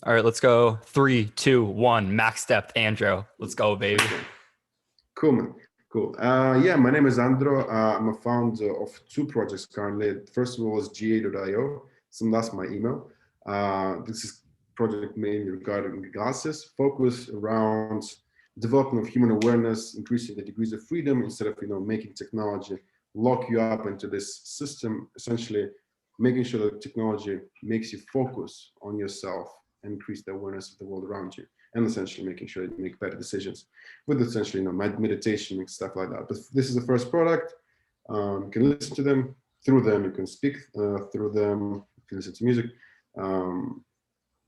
All right, let's go. 3, 2, 1. Max depth, Andro. Let's go, baby. Okay. Cool, man. Cool. Yeah, my name is Andro. I'm a founder of two projects currently. First of all is ga.io. So that's my email. This is project mainly regarding glasses, focus around development of human awareness, increasing the degrees of freedom instead of making technology lock you up into this system, essentially making sure that technology makes you focus on yourself and increase the awareness of the world around you, and essentially making sure you make better decisions with essentially meditation and stuff like that. But this is the first product. You can listen to them through them. You can speak through them. You can listen to music.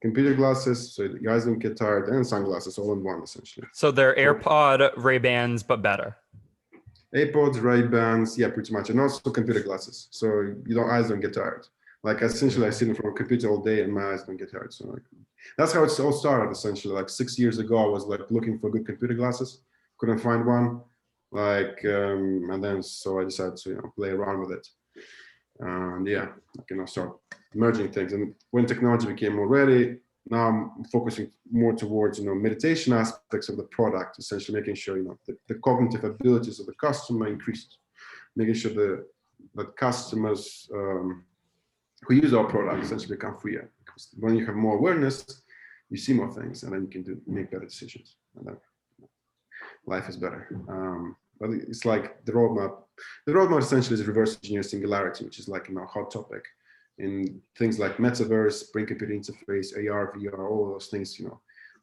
Computer glasses, so your eyes don't get tired, and sunglasses all in one essentially. So they're AirPod Ray-Bans, but better. AirPods, Ray-Bans, yeah, pretty much, and also computer glasses, so your eyes don't get tired. Like essentially, I sit in front of a computer all day, and my eyes don't get tired. So like, that's how it all started. Essentially, like 6 years ago, I was like looking for good computer glasses, couldn't find one, and then so I decided to play around with it, and yeah, start merging things. And when technology became more ready, now I'm focusing more towards meditation aspects of the product, essentially making sure the cognitive abilities of the customer increased, making sure that customers who use our product essentially become freer. Because when you have more awareness, you see more things, and then you can make better decisions, and then life is better. But it's like the roadmap. The roadmap essentially is reverse engineer singularity, which is like a hot topic in things like metaverse, brain computer interface, AR, VR, all those things,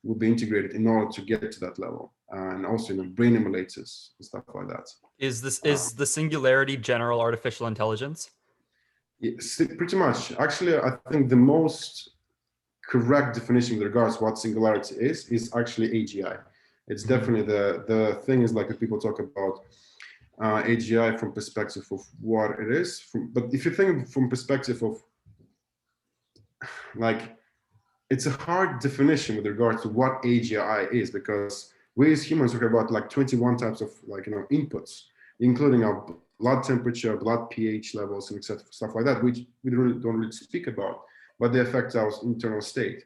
will be integrated in order to get to that level, and also brain emulators and stuff like that. Is the singularity general artificial intelligence? Yes, pretty much. Actually, I think the most correct definition with regards to what singularity is actually AGI. It's definitely the thing is like if people talk about AGI from perspective of what it is, but if you think from perspective of like, it's a hard definition with regards to what AGI is, because we as humans talk about like 21 types of inputs, including our blood temperature, blood pH levels, and etc. stuff like that, which we don't really speak about, but they affect our internal state.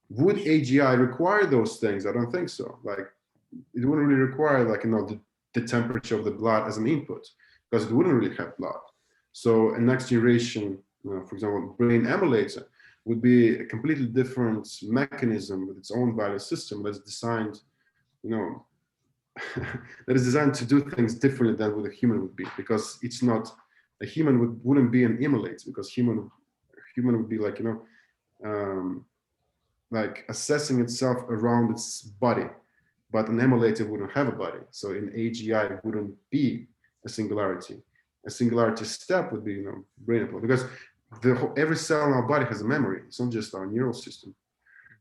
Would AGI require those things? I don't think so. Like, it wouldn't really require the temperature of the blood as an input, because it wouldn't really have blood. So a next generation, for example, brain emulator would be a completely different mechanism with its own value system that's designed, that is designed to do things differently than what a human would be, because it's not a human wouldn't be an emulator, because human would be like assessing itself around its body, but an emulator wouldn't have a body. So in AGI, it wouldn't be a singularity. A singularity step would be brain emulator, because every cell in our body has a memory. It's not just our neural system.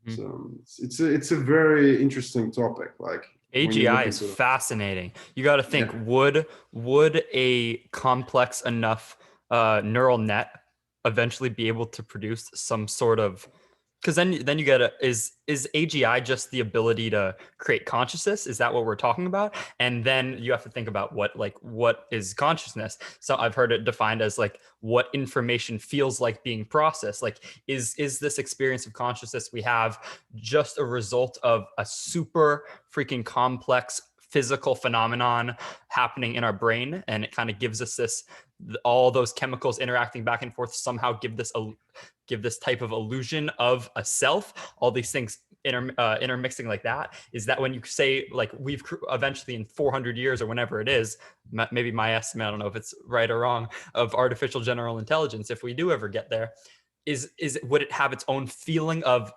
So it's a very interesting topic. Like, AGI is fascinating. You got to think, would a complex enough neural net eventually be able to produce some sort of, because then you get is AGI just the ability to create consciousness? Is that what we're talking about? And then you have to think about what is consciousness. So I've heard it defined as like what information feels like being processed. Like, is this experience of consciousness we have just a result of a super freaking complex physical phenomenon happening in our brain, and it kind of gives us this, all those chemicals interacting back and forth somehow give this type of illusion of a self, all these things intermixing like that? Is that when you say like we've eventually in 400 years or whenever it is, maybe my estimate, I don't know if it's right or wrong, of artificial general intelligence, if we do ever get there, would it have its own feeling of,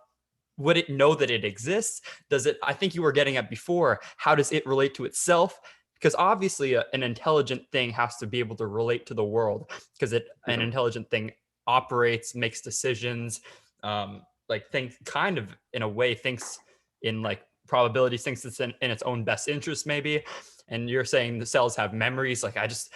would it know that it exists? Does it, I think you were getting at before, how does it relate to itself? Because obviously an intelligent thing has to be able to relate to the world, because an intelligent thing operates, makes decisions, like thinks kind of in a way, thinks in like probabilities, thinks it's in its own best interest maybe. And you're saying the cells have memories. Like, I just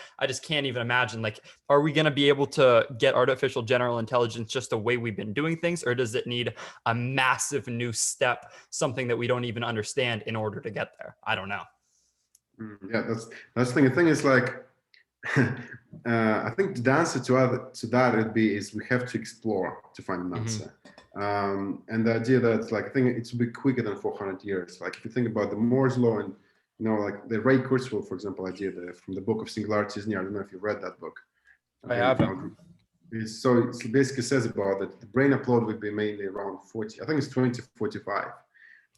can't even imagine, like, are we going to be able to get artificial general intelligence just the way we've been doing things? Or does it need a massive new step, something that we don't even understand in order to get there? I don't know. Yeah, that's the thing. The thing is like, I think the answer to that would be is we have to explore to find an answer. And the idea that like I think it's a bit quicker than 400 years. Like if you think about the Moore's law and like the Ray Kurzweil, for example, idea from the book of Singularities Near. I don't know if you read that book. I haven't. So it basically says about that the brain upload would be mainly around 40. I think it's 2045.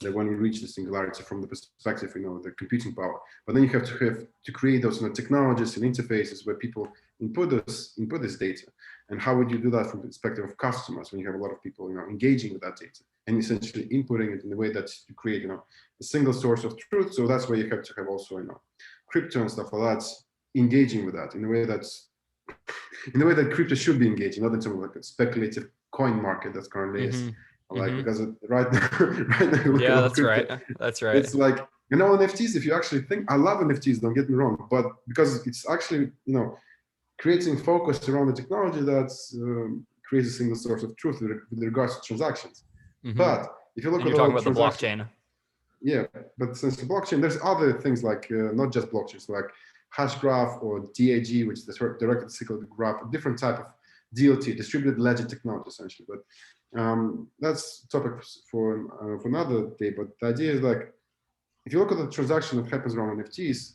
That when we reach the singularity from the perspective, the computing power. But then you have to create those technologies and interfaces where people input this data. And how would you do that from the perspective of customers when you have a lot of people engaging with that data and essentially inputting it in the way that you create a single source of truth. So that's where you have to have also crypto and stuff like that engaging with that in a way that crypto should be engaging, not in terms of like a speculative coin market that currently is. Because right now yeah, that's crypto, right. That's right. It's like NFTs. If you actually think, I love NFTs. Don't get me wrong, but because it's actually creating focus around the technology that creates a single source of truth with regards to transactions. But if you look at you're talking about the blockchain. Yeah, but since the blockchain, there's other things like not just blockchains, like hash graph or DAG, which is the directed acyclic graph, a different type of DLT, distributed ledger technology, essentially. But that's topic for another day. But the idea is like, if you look at the transaction that happens around NFTs,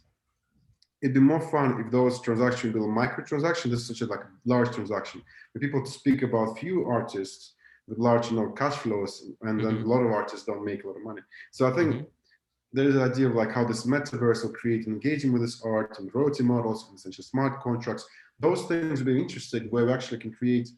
it'd be more fun if those transactions be a micro transaction. This is such a like large transaction. When people speak about few artists with large cash flows, and then a lot of artists don't make a lot of money. So I think there is an idea of like how this metaverse will create engaging with this art and royalty models and essentially smart contracts. Those things would be interesting where we actually can create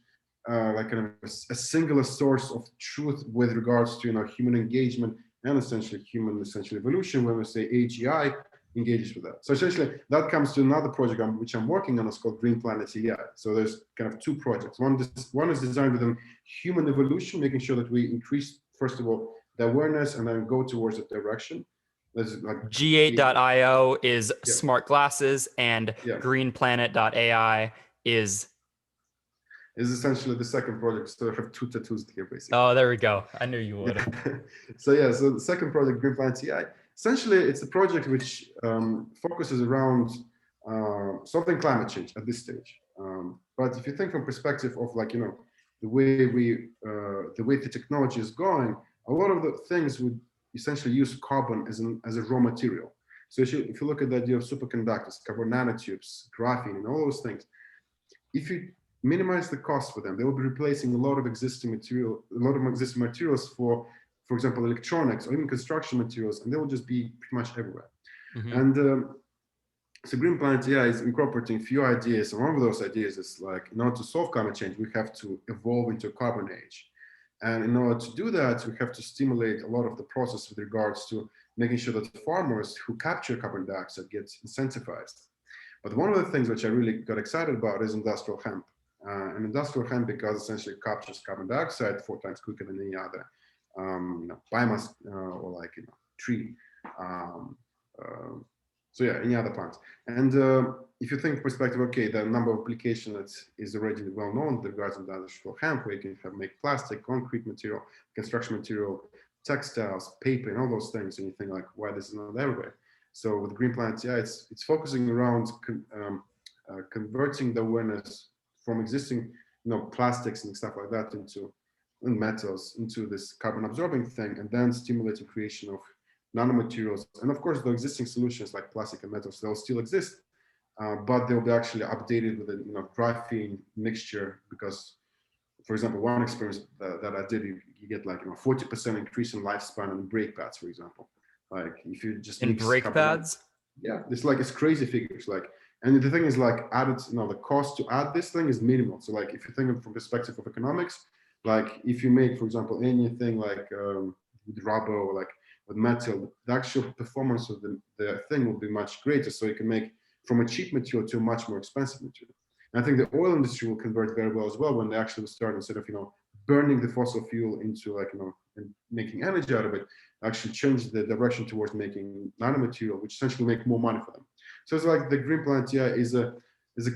like kind of a singular source of truth with regards to human engagement and essentially human evolution. When we say AGI engages with that, so essentially that comes to another project which I'm working on. It's called Green Planet AI. So there's kind of two projects. One is designed within human evolution, making sure that we increase first of all the awareness and then go towards that direction. Like G8.io is smart glasses, and greenplanet.ai is essentially the second project. So I have two tattoos here, basically. Oh, there we go. I knew you would. So the second project, Green Planet AI, essentially it's a project which focuses around solving climate change at this stage. But if you think from perspective of like the way the technology is going, a lot of the things would essentially use carbon as a raw material. So if you look at the idea of superconductors, carbon nanotubes, graphene, and all those things, if you minimize the cost for them, they will be replacing a lot of existing materials for example, electronics or even construction materials, and they will just be pretty much everywhere. And so Green Planet AI is incorporating a few ideas. And one of those ideas is like, in order to solve climate change, we have to evolve into a carbon age. And in order to do that, we have to stimulate a lot of the process with regards to making sure that the farmers who capture carbon dioxide get incentivized. But one of the things which I really got excited about is industrial hemp. And industrial hemp, because essentially it captures carbon dioxide 4 times quicker than any other biomass or like tree. Any other plants. And if you think perspective, okay, the number of applications that is already well known with regards to industrial hemp, where you can make plastic, concrete material, construction material, textiles, paper, and all those things, and you think like, why this is not everywhere? So with Green Planet AI, it's focusing around converting the awareness from existing, plastics and stuff like that into metals into this carbon absorbing thing, and then stimulating creation of nanomaterials. And of course, the existing solutions like plastic and metals, they'll still exist, but they'll be actually updated with a graphene mixture. Because, for example, one experience that I did, you get like 40% increase in lifespan on brake pads, for example. Like if you just in brake pads, it's crazy figures. Like, and the thing is like added, the cost to add this thing is minimal. So like if you think from perspective of economics, like if you make, for example, anything like with rubber or like with metal, the actual performance of the thing will be much greater. So you can make from a cheap material to a much more expensive material. And I think the oil industry will convert very well as well when they actually start, instead of burning the fossil fuel into like and making energy out of it, actually change the direction towards making nanomaterial, which essentially make more money for them. So it's like the Green Planet AI is a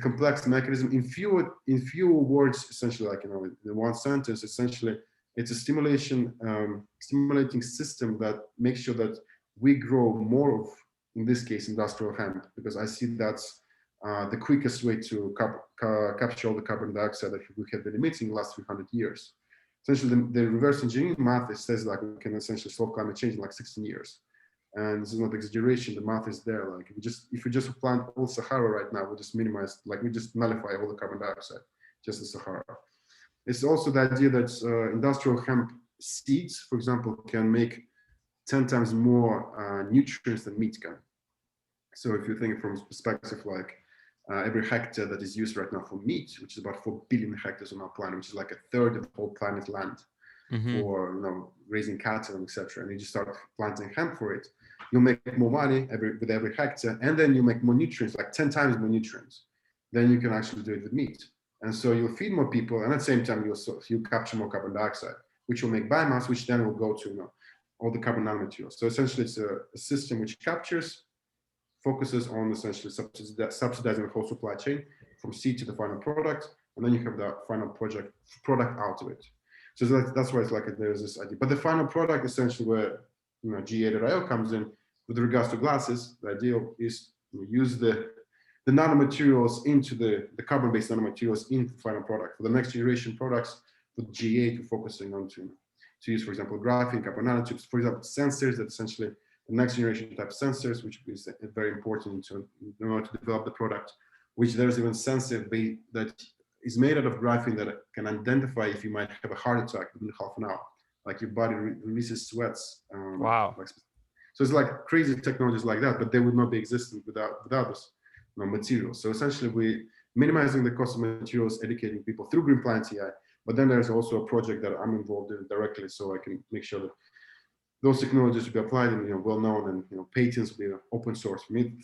complex mechanism. In few words, essentially, like in one sentence, essentially, it's a stimulating system that makes sure that we grow more of, in this case, industrial hemp, because I see that's the quickest way to capture all the carbon dioxide that we have been emitting the last 300 years. essentially the reverse engineering math, it says like we can essentially solve climate change in like 16 years. And this is not exaggeration, the math is there. Like if we just plant all Sahara right now, we just minimize, like we just nullify all the carbon dioxide, just the Sahara. It's also the idea that industrial hemp seeds, for example, can make 10 times more nutrients than meat can. So if you think from perspective like every hectare that is used right now for meat, which is about 4 billion hectares on our planet, which is like a third of the whole planet land for raising cattle and etc. And you just start planting hemp for it, you'll make more money with every hectare, and then you make more nutrients, like 10 times more nutrients. Then you can actually do it with meat. And so you'll feed more people, and at the same time you'll capture more carbon dioxide, which will make biomass, which then will go to all the carbon nanomaterials. So essentially it's a system which captures, focuses on essentially subsidizing the whole supply chain from seed to the final product, and then you have the final product out of it. So that's why it's like there's this idea. But the final product, essentially, where GA.io comes in with regards to glasses, the idea is to use the nanomaterials into the carbon-based nanomaterials into the final product. For the next generation products, with GA to focusing on to use, for example, graphene, carbon nanotubes, for example, sensors that essentially the next generation type sensors, which is very important in order to develop the product, which there's even sensor that is made out of graphene that can identify if you might have a heart attack within half an hour. Like your body releases sweats. Wow. So it's like crazy technologies like that, but they would not be existent without this materials. So essentially we're minimizing the cost of materials, educating people through Green Planet AI. But then there's also a project that I'm involved in directly, so I can make sure that those technologies will be applied and well known, and patents will be open source. For me,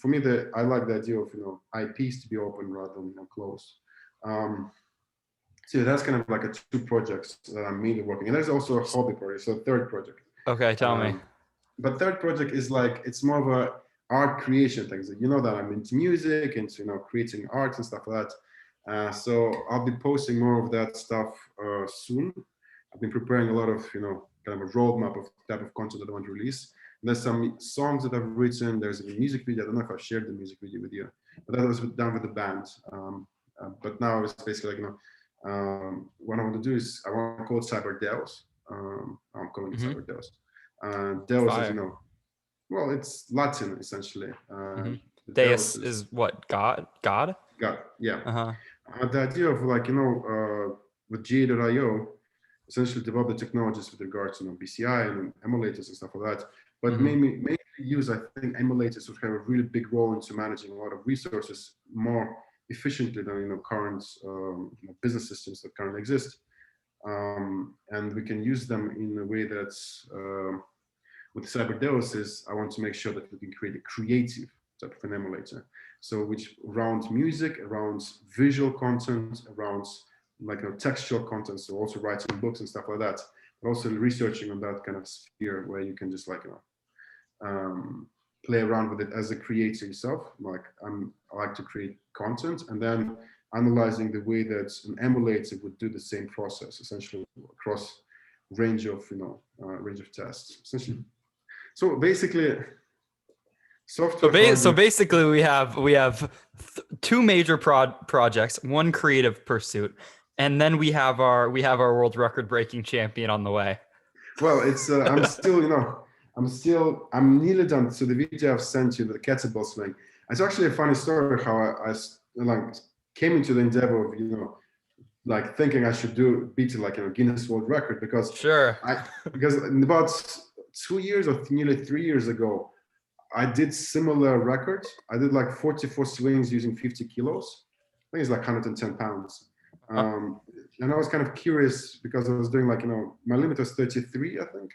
I like the idea of IPs to be open rather than closed. So that's kind of like 2 projects that I'm mainly working. And there's also a hobby project, so 3rd project. Okay, tell me. But 3rd project is like, it's more of a art creation things. That I'm into music and creating art and stuff like that. So I'll be posting more of that stuff soon. I've been preparing a lot of kind of a roadmap of type of content that I want to release. And there's some songs that I've written. There's a music video. I don't know if I've shared the music video with you, but that was done with the band. But now it's basically like what I want to do is I want to call it Cyber Deus. I'm calling it Cyber Deus. Deus is well, it's Latin essentially. Deus is what? God? God, yeah. The idea of with GA.io, essentially develop the technologies with regards to BCI and emulators and stuff like that. But mainly use, I think, emulators would have a really big role into managing a lot of resources more efficiently than current business systems that currently exist. And we can use them in a way that's with CyberDeos is I want to make sure that we can create a creative type of an emulator. So which around music, around visual content, around textual content, so also writing books and stuff like that, but also researching on that kind of sphere where you can just play around with it as a creator yourself. I like to create content and then analyzing the way that an emulator would do the same process, essentially across range of tests, essentially. So basically, software. So basically, we have 2 major projects, 1 creative pursuit, and then we have our world record breaking champion on the way. Well, it's I'm nearly done. So the video I've sent you, the kettlebell swing, it's actually a funny story how I came into the endeavor of thinking I should beat Guinness World Record because because in about 2 years or nearly 3 years ago, I did similar records. I did 44 swings using 50 kilos. I think it's 110 pounds. And I was kind of curious because I was doing my limit was 33, I think.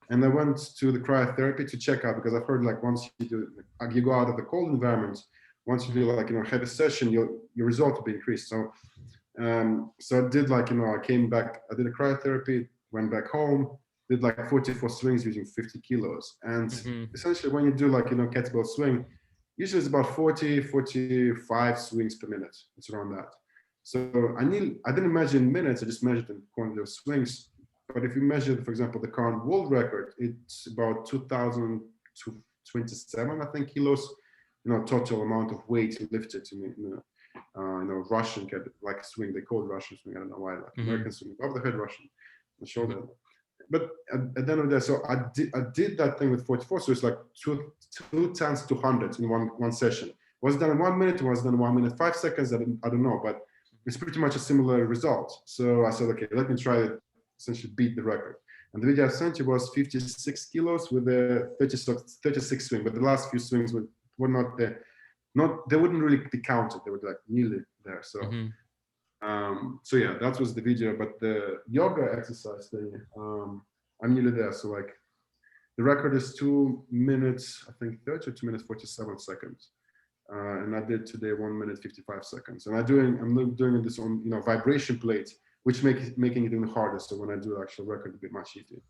And I went to the cryotherapy to check out because I've heard once you go out of the cold environment, once you do heavy session, your result will be increased. So I did I came back, I did a cryotherapy, went back home, did 44 swings using 50 kilos. And essentially when you do kettlebell swing, usually it's about 45 swings per minute. It's around that. So I didn't measure in minutes, I just measured in quantity of swings. But if you measure, for example, the current world record, it's about 2,027, I think, kilos, total amount of weight lifted in Russian swing. They call it Russian swing. I don't know why, American swing, above the head Russian. the shoulder. But at the end of the day, so I did that thing with 44. So it's like two times 200 in one session. Was it done in 1 minute? Was it done in 1 minute 5 seconds? I don't know, but it's pretty much a similar result. So I said, okay, let me try to essentially beat the record. And the video I sent you was 56 kilos with a 36 swing, but the last few swings were not there. They wouldn't really be counted. They were like nearly there. So, so yeah, that was the video. But the yoga exercise thing, I'm nearly there. So like, the record is 2 minutes, I think 30 or 2 minutes 47 seconds, and I did today 1 minute 55 seconds. And I'm doing this on vibration plates, which making it even harder. So when I do the actual record, it'll be much easier.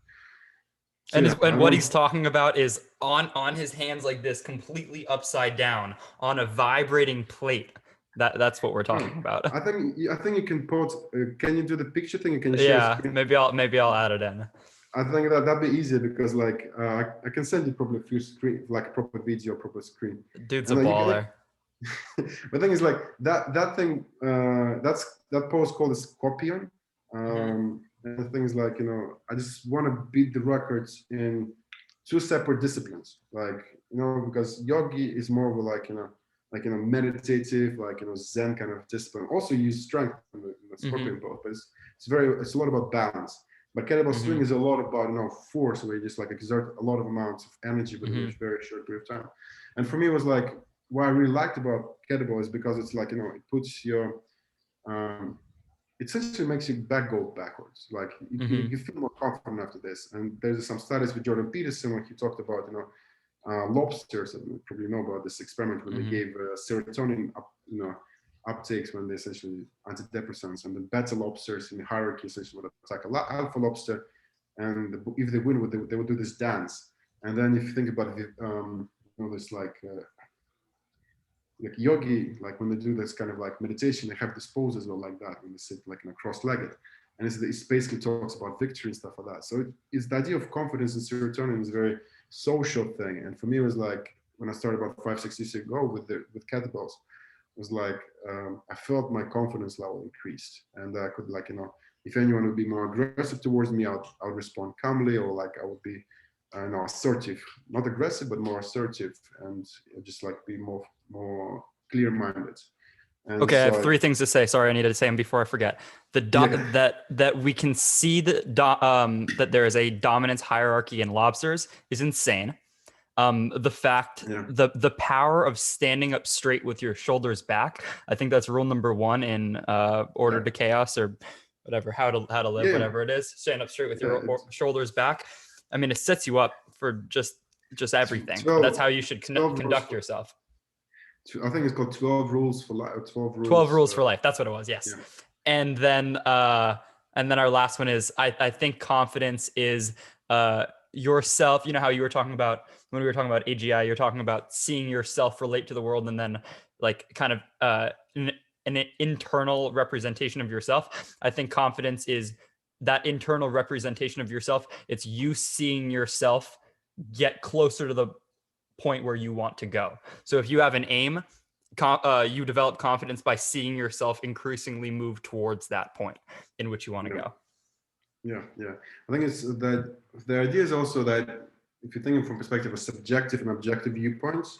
So and what he's talking about is on his hands like this, completely upside down on a vibrating plate. That's what we're talking about. I think you can put. Can you do the picture thing? Can you share Yeah, maybe I'll add it in. I think that'd be easier because like I can send you probably a few screen, like a proper video, proper screen. Dude's a baller. The thing is like that thing. That pose called a scorpion. And the thing is like I just want to beat the records in 2 separate disciplines. Like because yogi is more of a like meditative, like Zen kind of discipline. Also use strength in the scorpion pose, but it's a lot about balance. But kettlebell swing is a lot about force, where you just like exert a lot of amounts of energy within a very short period of time. And for me, it was like what I really liked about kettlebell is because it's like it puts your it essentially makes your back go backwards. Like you feel more confident after this. And there's some studies with Jordan Peterson where he talked about lobsters, and you probably know about this experiment when they gave serotonin uptakes when they essentially antidepressants, and the beta lobsters in the hierarchy essentially would attack alpha lobster, and if they win, they would do this dance. And then if you think about it, this like yogi, like when they do this kind of like meditation, they have this pose as well like that when they sit like in a cross-legged, and it basically talks about victory and stuff like that. So it's the idea of confidence and serotonin is a very social thing. And for me, it was like when I started about 5-6 years ago with kettlebells, it was like I felt my confidence level increased, and I could if anyone would be more aggressive towards me, I would respond calmly, or like I would be assertive, not aggressive but more assertive, and just like be more clear-minded. Okay, I have 3 things to say. Sorry, I needed to say them before I forget. That we can see that there is a dominance hierarchy in lobsters is insane. The fact, the power of standing up straight with your shoulders back. I think that's rule number 1 in Order to Chaos, or whatever, how to live, whatever it is. Stand up straight with your shoulders back. I mean, it sets you up for just everything. That's how you should conduct yourself. I think it's called 12 rules for life. 12 rules for life. That's what it was. Yes. Yeah. And then our last one is I think confidence is yourself. You know how you were talking about when we were talking about AGI, you're talking about seeing yourself relate to the world, and then like kind of an internal representation of yourself. I think confidence is that internal representation of yourself. It's you seeing yourself get closer to the point where you want to go. So if you have an aim, you develop confidence by seeing yourself increasingly move towards that point in which you want to go. Yeah. I think it's that the idea is also that if you're thinking from perspective of subjective and objective viewpoints,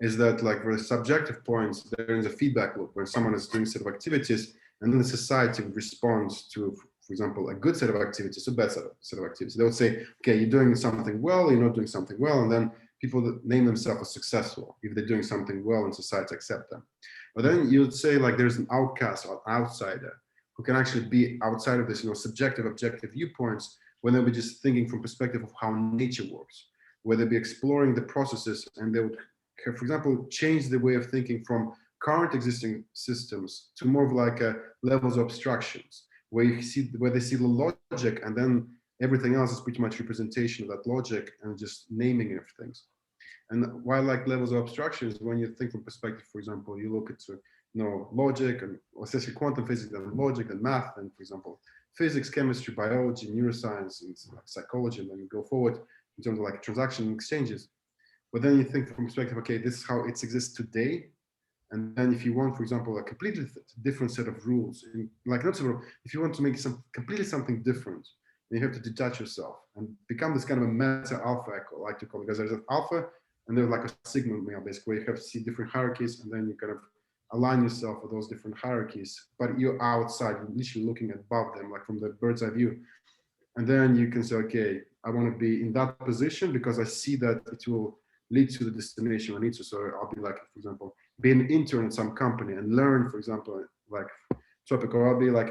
is that like for the subjective points, there is a feedback loop where someone is doing set of activities, and then the society responds to, for example, a good set of activities, a bad set of activities. They would say, okay, you're doing something well, you're not doing something well, and then people that name themselves as successful if they're doing something well and society accept them. But then you would say like there's an outcast or outsider who can actually be outside of this, subjective, objective viewpoints, when they'll be just thinking from perspective of how nature works, where they'll be exploring the processes, and they would, for example, change the way of thinking from current existing systems to more of like levels of abstractions, where they see the logic, and then everything else is pretty much representation of that logic and just naming everything. And while like levels of abstractions, when you think from perspective, for example, you look at logic, and especially quantum physics and logic and math, and for example, physics, chemistry, biology, neuroscience, and psychology, and then you go forward in terms of like transaction exchanges. But then you think from perspective, okay, this is how it exists today. And then if you want, for example, a completely different set of rules, if you want to make completely something different, and you have to detach yourself and become this kind of a meta alpha, I like to call it, because there's an alpha and there's like a sigma male, basically. You have to see different hierarchies, and then you kind of align yourself with those different hierarchies, but you're outside, you're literally looking above them, like from the bird's eye view. And then you can say, okay, I want to be in that position because I see that it will lead to the destination I need to. So I'll be like, for example, be an intern at some company and learn, for example, like topic, or I'll be like,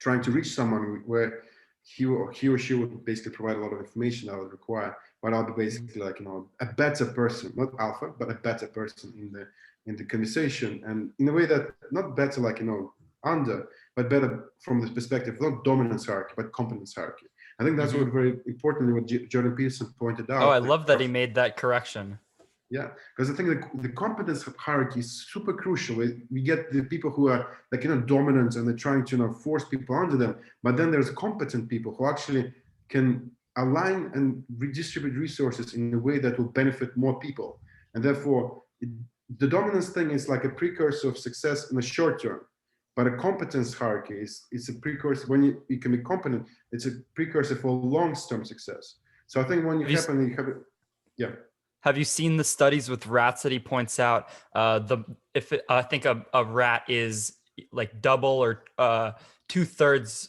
trying to reach someone where he or she would basically provide a lot of information I would require, but I'll be basically like, a better person, not alpha, but a better person in the conversation, and in a way that not better like, under, but better from the perspective, not dominance hierarchy, but competence hierarchy. I think that's what very importantly what Jordan Peterson pointed out. Oh, I love that he made that correction. Yeah, because I think the competence hierarchy is super crucial. We get the people who are like, dominant, and they're trying to, force people under them. But then there's competent people who actually can align and redistribute resources in a way that will benefit more people. And therefore, the dominance thing is like a precursor of success in the short term. But a competence hierarchy is a precursor. When you can be competent, it's a precursor for long-term success. So I think when you have it, yeah. Have you seen the studies with rats that he points out? I think a rat is like double or 2/3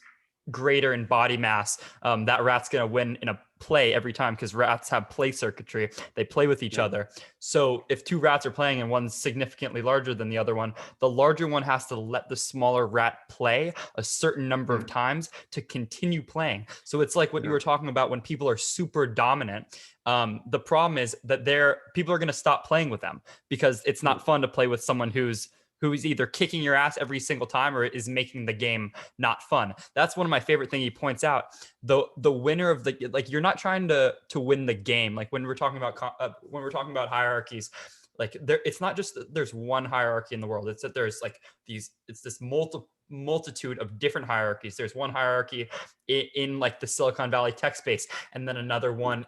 greater in body mass, that rat's going to win in a play every time, because rats have play circuitry. They play with each other. So if two rats are playing and one's significantly larger than the other one, the larger one has to let the smaller rat play a certain number of times to continue playing. So it's like what you were talking about when people are super dominant. The problem is that people are going to stop playing with them, because it's not fun to play with someone who's either kicking your ass every single time or is making the game not fun. That's one of my favorite things he points out. The winner of the, like, you're not trying to win the game. Like when we're talking about hierarchies, like it's not just that there's one hierarchy in the world. It's that there's like it's this multitude of different hierarchies. There's one hierarchy in like the Silicon Valley tech space, and then another one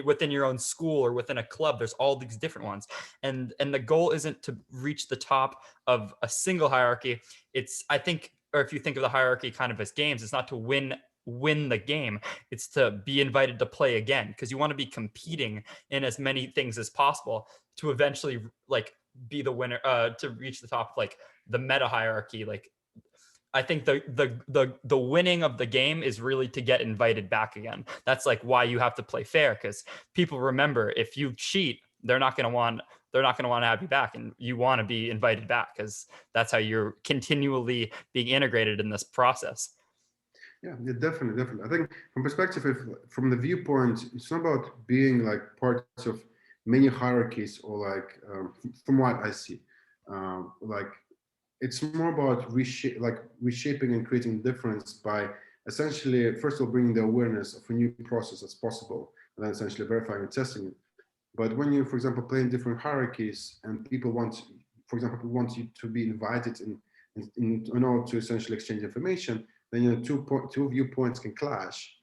within your own school or within a club. There's all these different ones, and the goal isn't to reach the top of a single hierarchy. It's, I think, or if you think of the hierarchy kind of as games, it's not to win the game. It's to be invited to play again, because you want to be competing in as many things as possible to eventually like be the winner, to reach the top of like the meta hierarchy. Like I think the winning of the game is really to get invited back again. That's like why you have to play fair, because people remember, if you cheat, they're not going to want to have you back, and you want to be invited back, because that's how you're continually being integrated in this process. Yeah, definitely. I think from the viewpoint, it's not about being like parts of many hierarchies, or like from what I see, like it's more about reshaping and creating difference by essentially, first of all, bringing the awareness of a new process as possible, and then essentially verifying and testing it. But when you, for example, play in different hierarchies, and people want you to be invited in order to essentially exchange information, then two viewpoints can clash.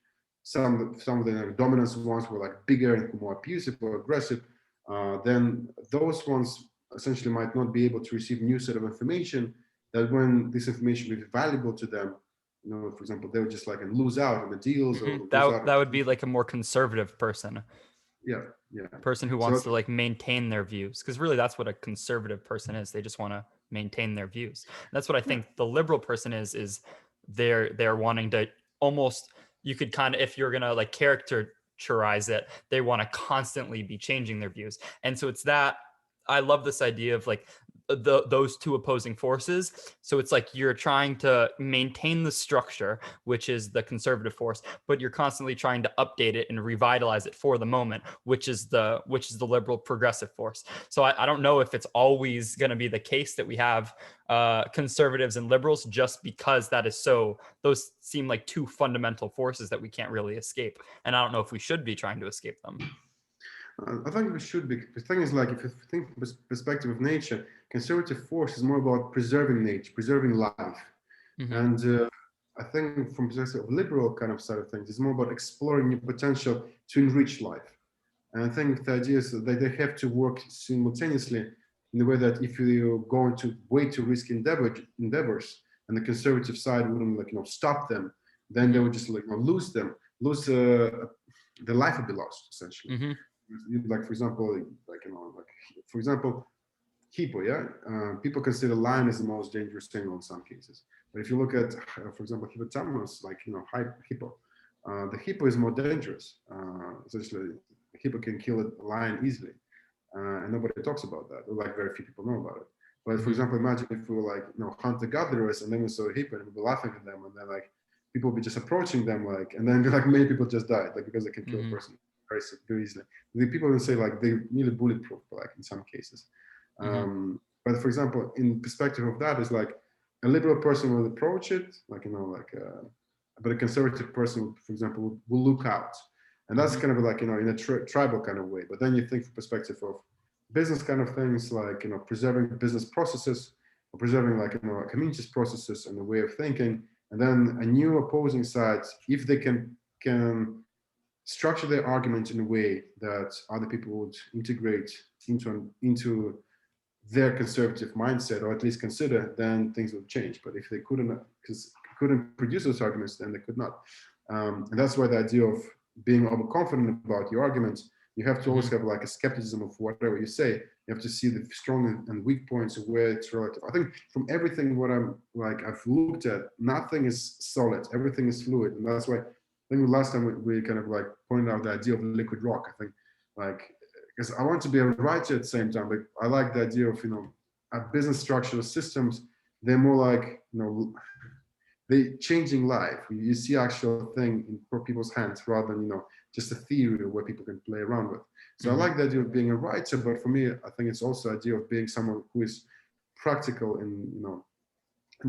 Some of the dominance ones were like bigger and more abusive or aggressive. Then those ones essentially might not be able to receive new set of information, that when this information will be valuable to them, for example, they would just like lose out on the deals. Mm-hmm. Or that would be like a more conservative person. Yeah. Person who wants to like maintain their views, because really that's what a conservative person is. They just want to maintain their views. And that's what I think the liberal person is they're wanting to almost, you could kind of, if you're gonna like characterize it, they want to constantly be changing their views. And so it's that, I love this idea of like those two opposing forces. So it's like you're trying to maintain the structure, which is the conservative force, but you're constantly trying to update it and revitalize it for the moment, which is the liberal progressive force. So I don't know if it's always going to be the case that we have conservatives and liberals, just because that is those seem like two fundamental forces that we can't really escape. And I don't know if we should be trying to escape them. I think we should be. The thing is, like, if you think from the perspective of nature, conservative force is more about preserving nature, preserving life. Mm-hmm. And I think from the perspective of liberal kind of side of things, it's more about exploring new potential to enrich life. And I think the idea is that they have to work simultaneously, in the way that if you go into way too risky endeavors, and the conservative side wouldn't stop them, then they would just like lose them, lose the life would be lost essentially. Like for example, for example, hippo, yeah, people consider lion as the most dangerous animal in some cases. But if you look at, for example, hippopotamus, like hippo, the hippo is more dangerous. Essentially, a hippo can kill a lion easily, and nobody talks about that. Or like very few people know about it. But for example, imagine if we were like hunter gatherers, and then we saw a hippo and we were laughing at them, and then like people would be just approaching them, like, and then like many people just died, like because they can kill a person very easily. The people would say like they're nearly bulletproof, like in some cases. But for example, in perspective of that, is like a liberal person will approach it, like but a conservative person, for example, will look out, and that's kind of like in a tribal kind of way. But then you think from perspective of business kind of things, like preserving business processes, or preserving like communities processes and the way of thinking, and then a new opposing side, if they can structure their argument in a way that other people would integrate into their conservative mindset, or at least consider, then things will change. But if they couldn't produce those arguments, then they could not. And that's why the idea of being overconfident about your arguments, you have to always have like a skepticism of whatever you say. You have to see the strong and weak points of where it's relative. I think from everything what I've looked at, nothing is solid, everything is fluid. And that's why I think the last time we kind of like pointed out the idea of liquid rock. I think like, because I want to be a writer at the same time, but I like the idea of a business structural systems. They're more like they changing life. You see actual thing in people's hands rather than just a theory where people can play around with. So I like the idea of being a writer, but for me, I think it's also the idea of being someone who is practical in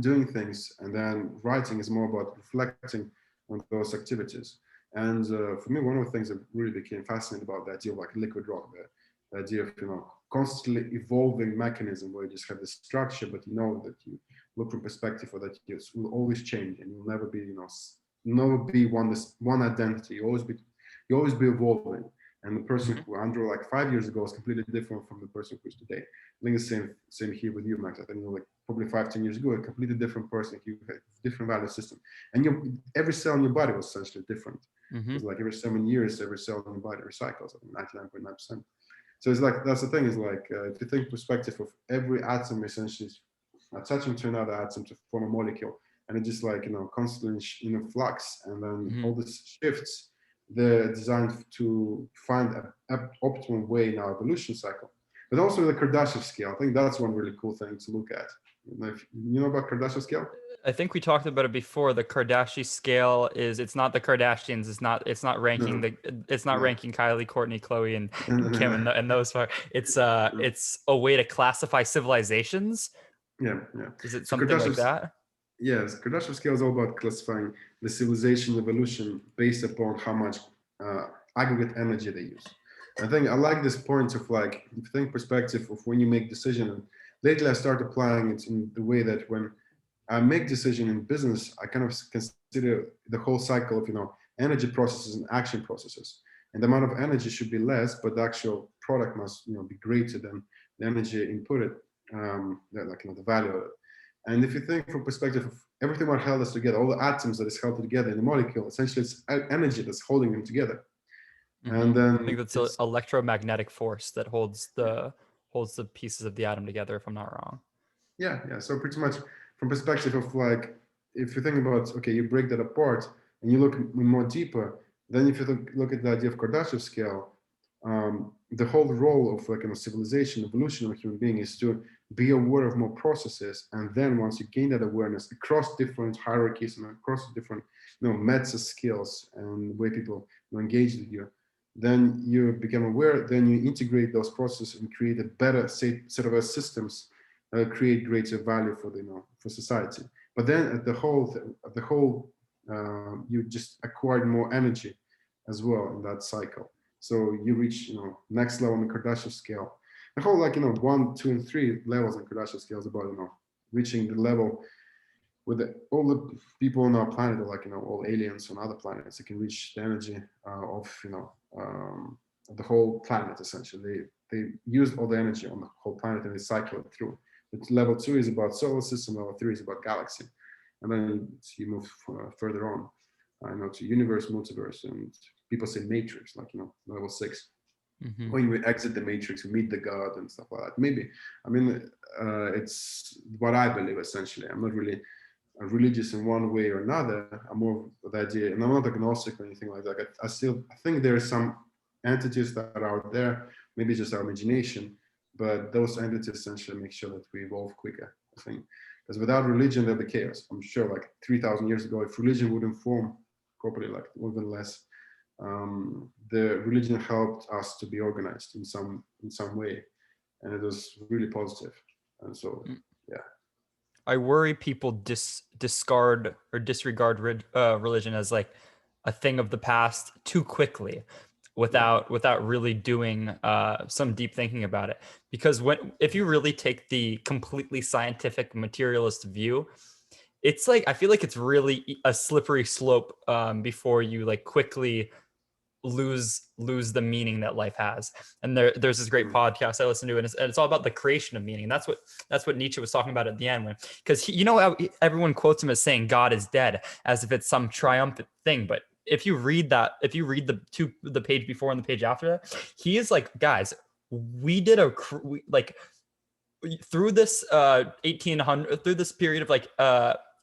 doing things, and then writing is more about reflecting on those activities. And for me, one of the things that really became fascinating about the idea of like liquid rock, the idea of constantly evolving mechanism where you just have the structure, but that you look from perspective, or that it will always change, and you'll never be never be one identity. You always be evolving. And the person who Andro like 5 years ago was completely different from the person who is today. I think the same here with you, Max. I think like probably 5-10 years ago, a completely different person. You had different value system, and every cell in your body was essentially different. It's like every 7 years, every cell in your body recycles. 99.9%. So it's like that's the thing. Is like if you think perspective of every atom essentially attaching to another atom to form a molecule, and it just like constantly flux, and then all these shifts. They're designed to find an optimal way in our evolution cycle. But also the Kardashev scale, I think that's one really cool thing to look at. You know about Kardashev scale? I think we talked about it before. The Kardashian scale it's not the Kardashians. It's not ranking ranking Kylie, Courtney, Chloe, and Kim and those. It's a way to classify civilizations. Yeah. Is it something like that? Yes, Kardashev scale is all about classifying the civilization evolution based upon how much aggregate energy they use. I think I like this point of like, if you think perspective of when you make decision. And lately, I started applying it in the way that when I make decision in business, I kind of consider the whole cycle of energy processes and action processes. And the amount of energy should be less, but the actual product must be greater than the energy inputted, the value of it. And if you think from perspective of everything what held us together, all the atoms that is held together in the molecule, essentially it's energy that's holding them together. And then I think that's an electromagnetic force that holds the pieces of the atom together, if I'm not wrong. Yeah. So pretty much from perspective of like, if you think about, okay, you break that apart and you look more deeper, then if you look at the idea of Kardashev scale, the whole role of like civilization, evolution of a human being is to be aware of more processes, and then once you gain that awareness across different hierarchies and across different meta skills and way people engage with you, then you become aware. Then you integrate those processes and create a better set of systems that create greater value for for society. But then at the whole, you just acquired more energy as well in that cycle. So you reach, next level on the Kardashev scale. The whole 1, 2, and 3 levels in Kardashev scale is about, reaching the level with all the people on our planet, or all aliens on other planets, they can reach the energy of, the whole planet essentially. They use all the energy on the whole planet and they cycle it through. But level 2 is about solar system, level 3 is about galaxy. And then you move further on. I know, to universe, multiverse, and people say matrix, like, level 6. Mm-hmm. When we exit the matrix, we meet the God and stuff like that. Maybe, I mean, it's what I believe, essentially. I'm not really religious in one way or another. I'm more of the idea, and I'm not agnostic or anything like that. I think there are some entities that are out there, maybe just our imagination, but those entities essentially make sure that we evolve quicker, I think. Because without religion, there'll be chaos. I'm sure, like 3,000 years ago, if religion wouldn't form properly, like even less, the religion helped us to be organized in some way, and it was really positive. And so, yeah. I worry people discard or disregard religion as like a thing of the past too quickly, without really doing some deep thinking about it. Because if you really take the completely scientific materialist view, it's like, I feel like it's really a slippery slope before you like quickly lose the meaning that life has. And there's this great podcast I listened to, and it's all about the creation of meaning. And that's what Nietzsche was talking about at the end, because how everyone quotes him as saying God is dead, as if it's some triumphant thing. But if you read the page before and the page after that, he is like, guys, we did through this 1800, through this period of like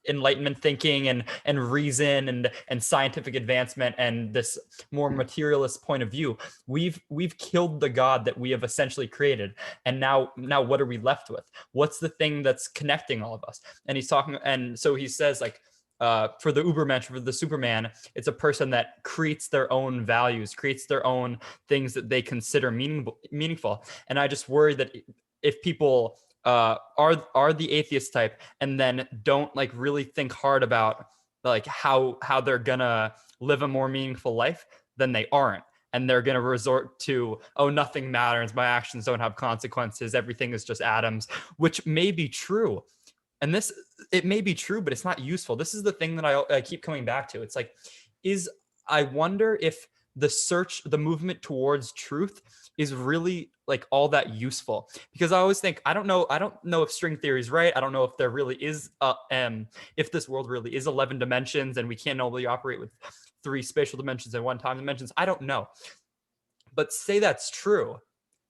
enlightenment thinking and reason and scientific advancement and this more materialist point of view, we've killed the God that we have essentially created. And now what are we left with? What's the thing that's connecting all of us? And he's talking, and so he says, like, for the Ubermensch, for the Superman, it's a person that creates their own values, creates their own things that they consider meaningful. And I just worry that if people are the atheist type and then don't like really think hard about like how they're gonna live a more meaningful life, then they aren't. And they're going to resort to, oh, nothing matters, my actions don't have consequences, everything is just atoms, which may be true. And it may be true, but it's not useful. This is the thing that I keep coming back to. It's like, I wonder if the movement towards truth is really like all that useful. Because I always think, I don't know if string theory is right. I don't know if there really is, if this world really is 11 dimensions and we can't only operate with 3 spatial dimensions and 1 time dimensions. I don't know. But say that's true,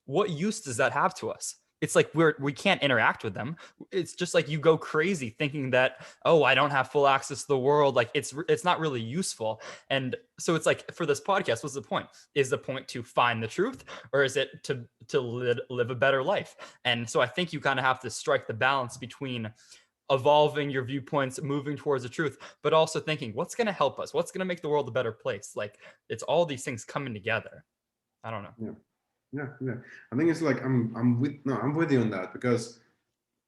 what use does that have to us? It's like we can't interact with them. It's just like you go crazy thinking that, oh, I don't have full access to the world. Like it's not really useful. And so it's like, for this podcast, what's the point? Is the point to find the truth, or is it to live a better life? And so I think you kind of have to strike the balance between evolving your viewpoints, moving towards the truth, but also thinking, what's going to help us? What's going to make the world a better place? Like, it's all these things coming together. I don't know. Yeah. I think it's like I'm with you on that, because,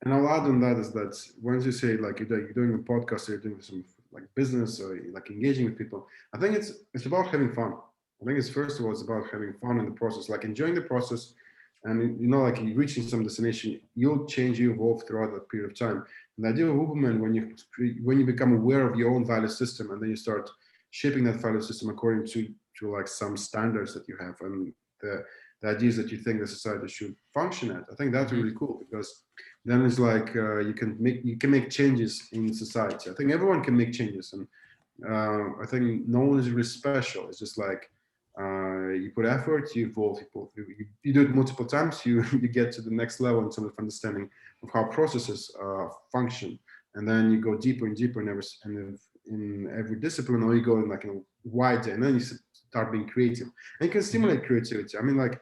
and I'll add on that is that once you say like you're doing a podcast, or you're doing some like business, or like engaging with people, I think it's about having fun. I think it's, first of all, it's about having fun in the process, like enjoying the process, and like reaching some destination, you'll change, you evolve throughout that period of time. And the idea of movement, when you become aware of your own value system, and then you start shaping that value system according to like some standards that you have, and the ideas that you think the society should function at. I think that's really cool, because then it's like you can make changes in society. I think everyone can make changes, and I think no one is really special. It's just like you put effort, you evolve. You do it multiple times, you get to the next level in terms of understanding of how processes function, and then you go deeper and deeper in every discipline, or you go in like wider, and then you start being creative, and you can stimulate creativity. I mean, like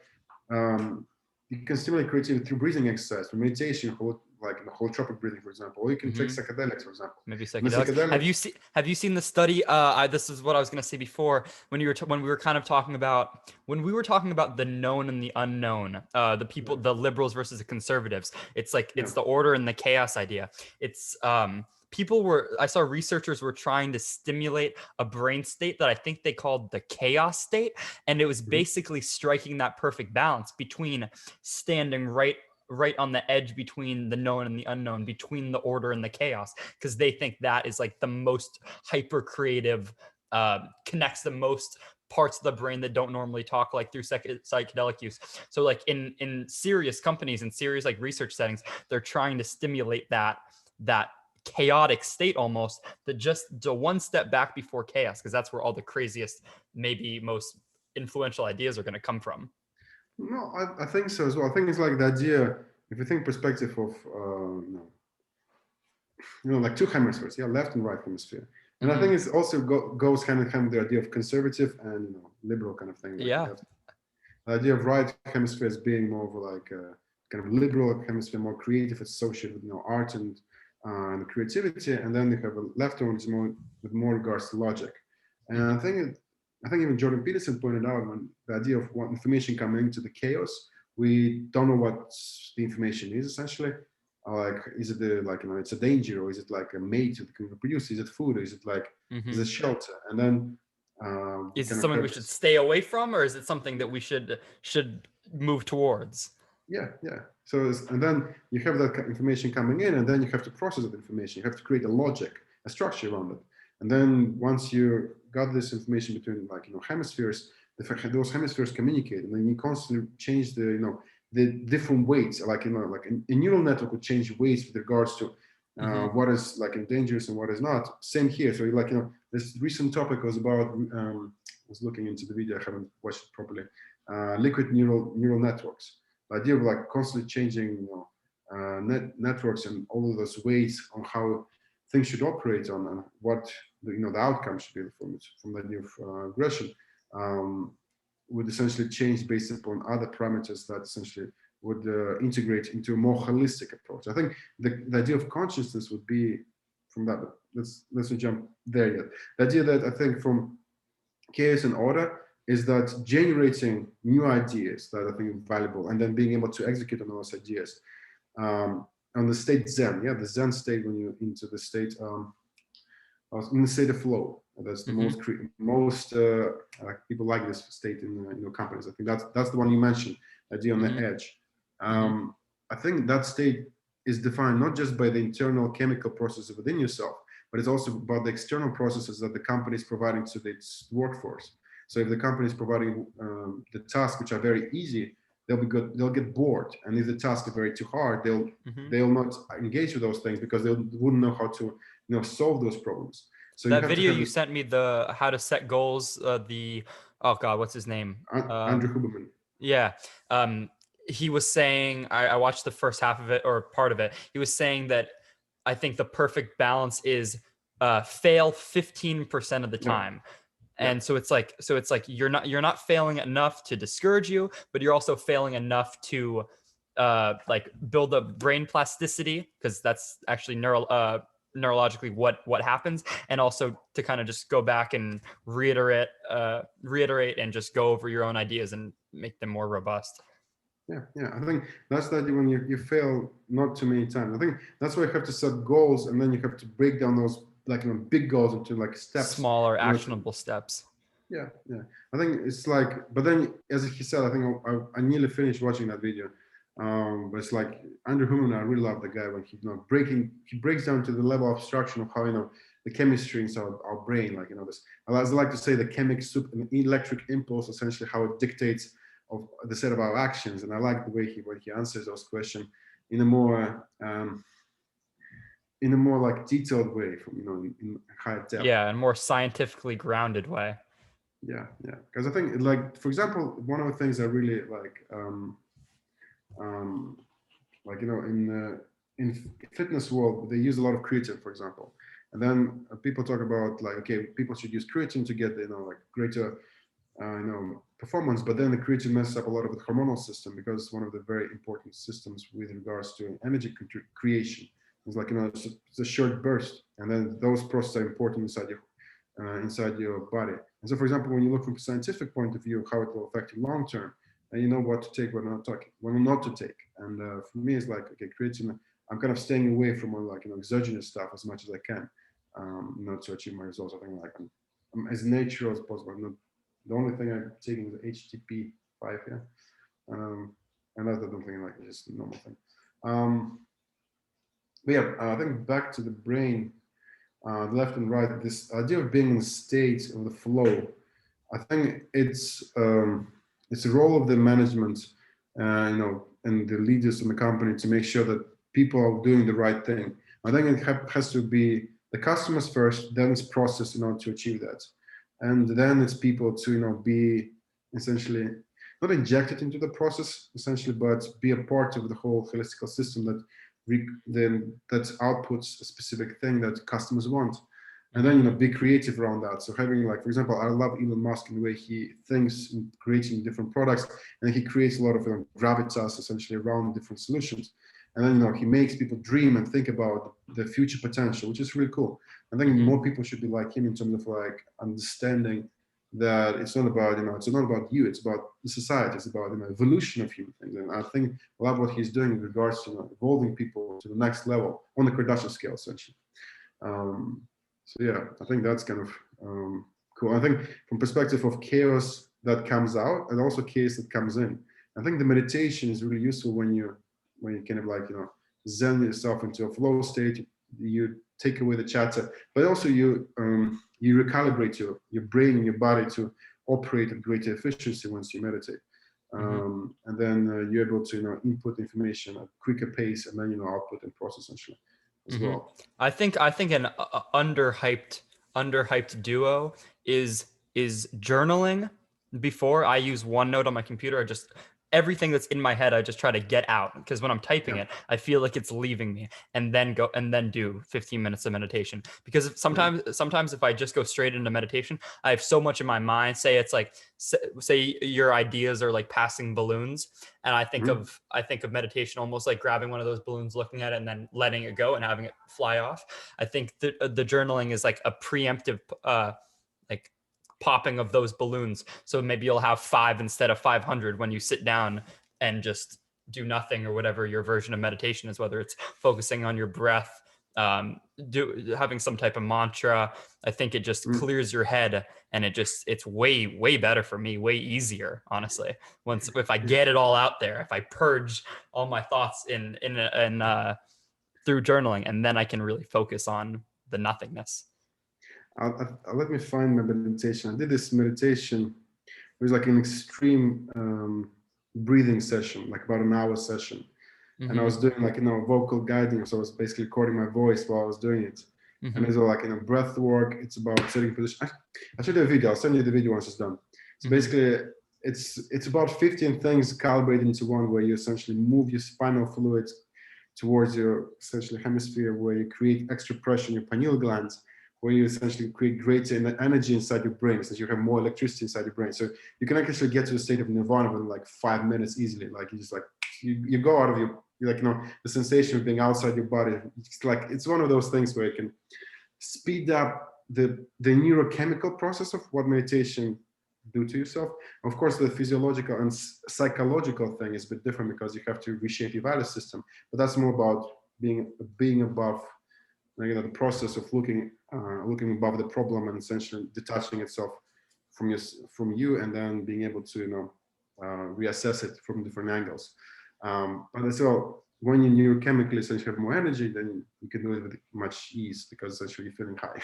you can stimulate creativity through breathing exercise, through meditation, like the holotropic breathing, for example, or you can take psychedelics, for example. Maybe psychedelics. Have you seen the study? This is what I was going to say before, when we were talking about the known and the unknown, the liberals versus the conservatives. It's like it's the order and the chaos idea. It's I saw researchers were trying to stimulate a brain state that I think they called the chaos state. And it was basically striking that perfect balance between standing right on the edge between the known and the unknown, between the order and the chaos, because they think that is like the most hyper creative, connects the most parts of the brain that don't normally talk, like through psychedelic use. So like in serious companies, in serious like research settings, they're trying to stimulate that chaotic state almost, that just one step back before chaos, because that's where all the craziest, maybe most influential ideas are going to come from. No, I think so as well. I think it's like the idea, if you think perspective of, like two hemispheres, left and right hemisphere. And I think it's also goes hand in hand with the idea of conservative and liberal kind of thing. Like Yeah. The idea of right hemisphere as being more of like a kind of liberal hemisphere, more creative, associated with art and creativity, and then you have a left one which is more with more regards to logic. And I think even Jordan Peterson pointed out when the idea of what information coming into the chaos, we don't know what the information is essentially. Like, is it it's a danger, or is it like a mate that can reproduce? Is it food, or is it like is it shelter? And then is it something we should stay away from, or is it something that we should move towards? Yeah. So and then you have that information coming in, and then you have to process that information. You have to create a logic, a structure around it. And then once you got this information between hemispheres, those hemispheres communicate, and then you constantly change the different weights. Like a neural network would change weights with regards to what is dangerous and what is not. Same here. So this recent topic was about. I was looking into the video. I haven't watched it properly. Liquid neural networks. The idea of constantly changing networks and all of those weights on how things should operate on, and what the outcome should be from the idea of aggression would essentially change based upon other parameters that essentially would integrate into a more holistic approach. I think the idea of consciousness would be from that. Let's not jump there yet. The idea that I think from chaos and order is that generating new ideas that I think are valuable, and then being able to execute on those ideas. On the state Zen, the Zen state, when you're into the state, in the state of flow. That's the most people like this state in companies. I think that's the one you mentioned, idea on the edge. I think that state is defined not just by the internal chemical processes within yourself, but it's also about the external processes that the company is providing to its workforce. So if the company is providing the tasks which are very easy, they'll get bored, and if the tasks are very too hard, they'll not engage with those things because they wouldn't know how to solve those problems. So that video you sent me, the how to set goals, oh god, what's his name? Andrew Huberman. Yeah. He was saying, I watched the first half of it, or part of it. He was saying that I think the perfect balance is fail 15% of the time. And so it's like you're not failing enough to discourage you, but you're also failing enough to build up brain plasticity, because that's actually neurologically what happens, and also to kind of just go back and reiterate and just go over your own ideas and make them more robust. Yeah. I think that's the idea when you fail not too many times. I think that's why you have to set goals, and then you have to break down those big goals into steps, smaller actionable steps. Yeah. I think it's but then as he said, I think I nearly finished watching that video. But it's Andrew Huberman, I really love the guy when he breaks down to the level of abstraction of how the chemistry inside our brain, this. I like to say the an electric impulse, essentially how it dictates of the set of our actions. And I like the way he answers those questions in a more detailed way, from in higher depth. Yeah, and more scientifically grounded way. Yeah. Because I think, for example, one of the things I really in fitness world, they use a lot of creatine, for example, and then people talk about people should use creatine to get greater performance, but then the creatine messes up a lot of the hormonal system, because it's one of the very important systems with regards to energy creation. It's it's a short burst, and then those processes are important inside your body. And so, for example, when you look from a scientific point of view, how it will affect you long term, and you know what to take, what not to take. And for me, it's creatine. I'm kind of staying away from exogenous stuff as much as I can, not to achieve my results. I think I'm as natural as possible. The only thing I'm taking is HTP 5, and that's the thing, just a normal thing. But yeah, I think back to the brain, left and right, this idea of being in the state of the flow, I think it's a role of the management, and the leaders in the company to make sure that people are doing the right thing. I think it has to be the customers first, then it's process in order to achieve that. And then it's people to, be essentially not injected into the process, essentially, but be a part of the whole holistical system that outputs a specific thing that customers want. And then, be creative around that. So having, like, for example, I love Elon Musk in the way he thinks in creating different products, and he creates a lot of gravitas essentially around different solutions. And then, he makes people dream and think about the future potential, which is really cool. I think more people should be like him in terms of like understanding that it's not about, it's not about you, it's about the society, it's about evolution of human things. And I think a lot of what he's doing in regards to evolving people to the next level on the Kardashian scale, essentially. So yeah, I think that's kind of cool. I think from perspective of chaos that comes out and also chaos that comes in, I think the meditation is really useful when you kind of like, zen yourself into a flow state, you take away the chatter, but also you recalibrate your brain and your body to operate at greater efficiency once you meditate. And then you're able to input information at quicker pace, and then output and process essentially as well. I think an underhyped duo is journaling. Before, I use OneNote on my computer. I just everything that's in my head, I just try to get out, because when I'm typing it, I feel like it's leaving me, and then do 15 minutes of meditation. Because sometimes if I just go straight into meditation, I have so much in my mind. Say it's like, say your ideas are like passing balloons, and I think of meditation almost like grabbing one of those balloons, looking at it, and then letting it go and having it fly off. I think the journaling is like a preemptive like popping of those balloons. So maybe you'll have 5 instead of 500 when you sit down and just do nothing, or whatever your version of meditation is, whether it's focusing on your breath, having some type of mantra. I think it just clears your head, and it's way better for me, way easier, honestly. If I get it all out there, if I purge all my thoughts in through journaling, and then I can really focus on the nothingness. I'll let me find my meditation. I did this meditation. It was like an extreme breathing session, like about an hour session. And I was doing like, vocal guiding. So I was basically recording my voice while I was doing it. And it's all like, breath work. It's about setting position. I should do a video. I'll send you the video once it's done. So basically it's about 15 things calibrated into one, where you essentially move your spinal fluid towards your essentially hemisphere, where you create extra pressure in your pineal glands, where you essentially create greater energy inside your brain, so you have more electricity inside your brain. So you can actually get to a state of nirvana within like 5 minutes easily. Like you just like, you go out of the sensation of being outside your body. It's one of those things where it can speed up the neurochemical process of what meditation do to yourself. Of course, the physiological and psychological thing is a bit different, because you have to reshape your value system. But that's more about being above, the process of looking above the problem and essentially detaching itself from you, and then being able to reassess it from different angles. But as well, when you neurochemically essentially have more energy, then you can do it with much ease, because essentially you're feeling high.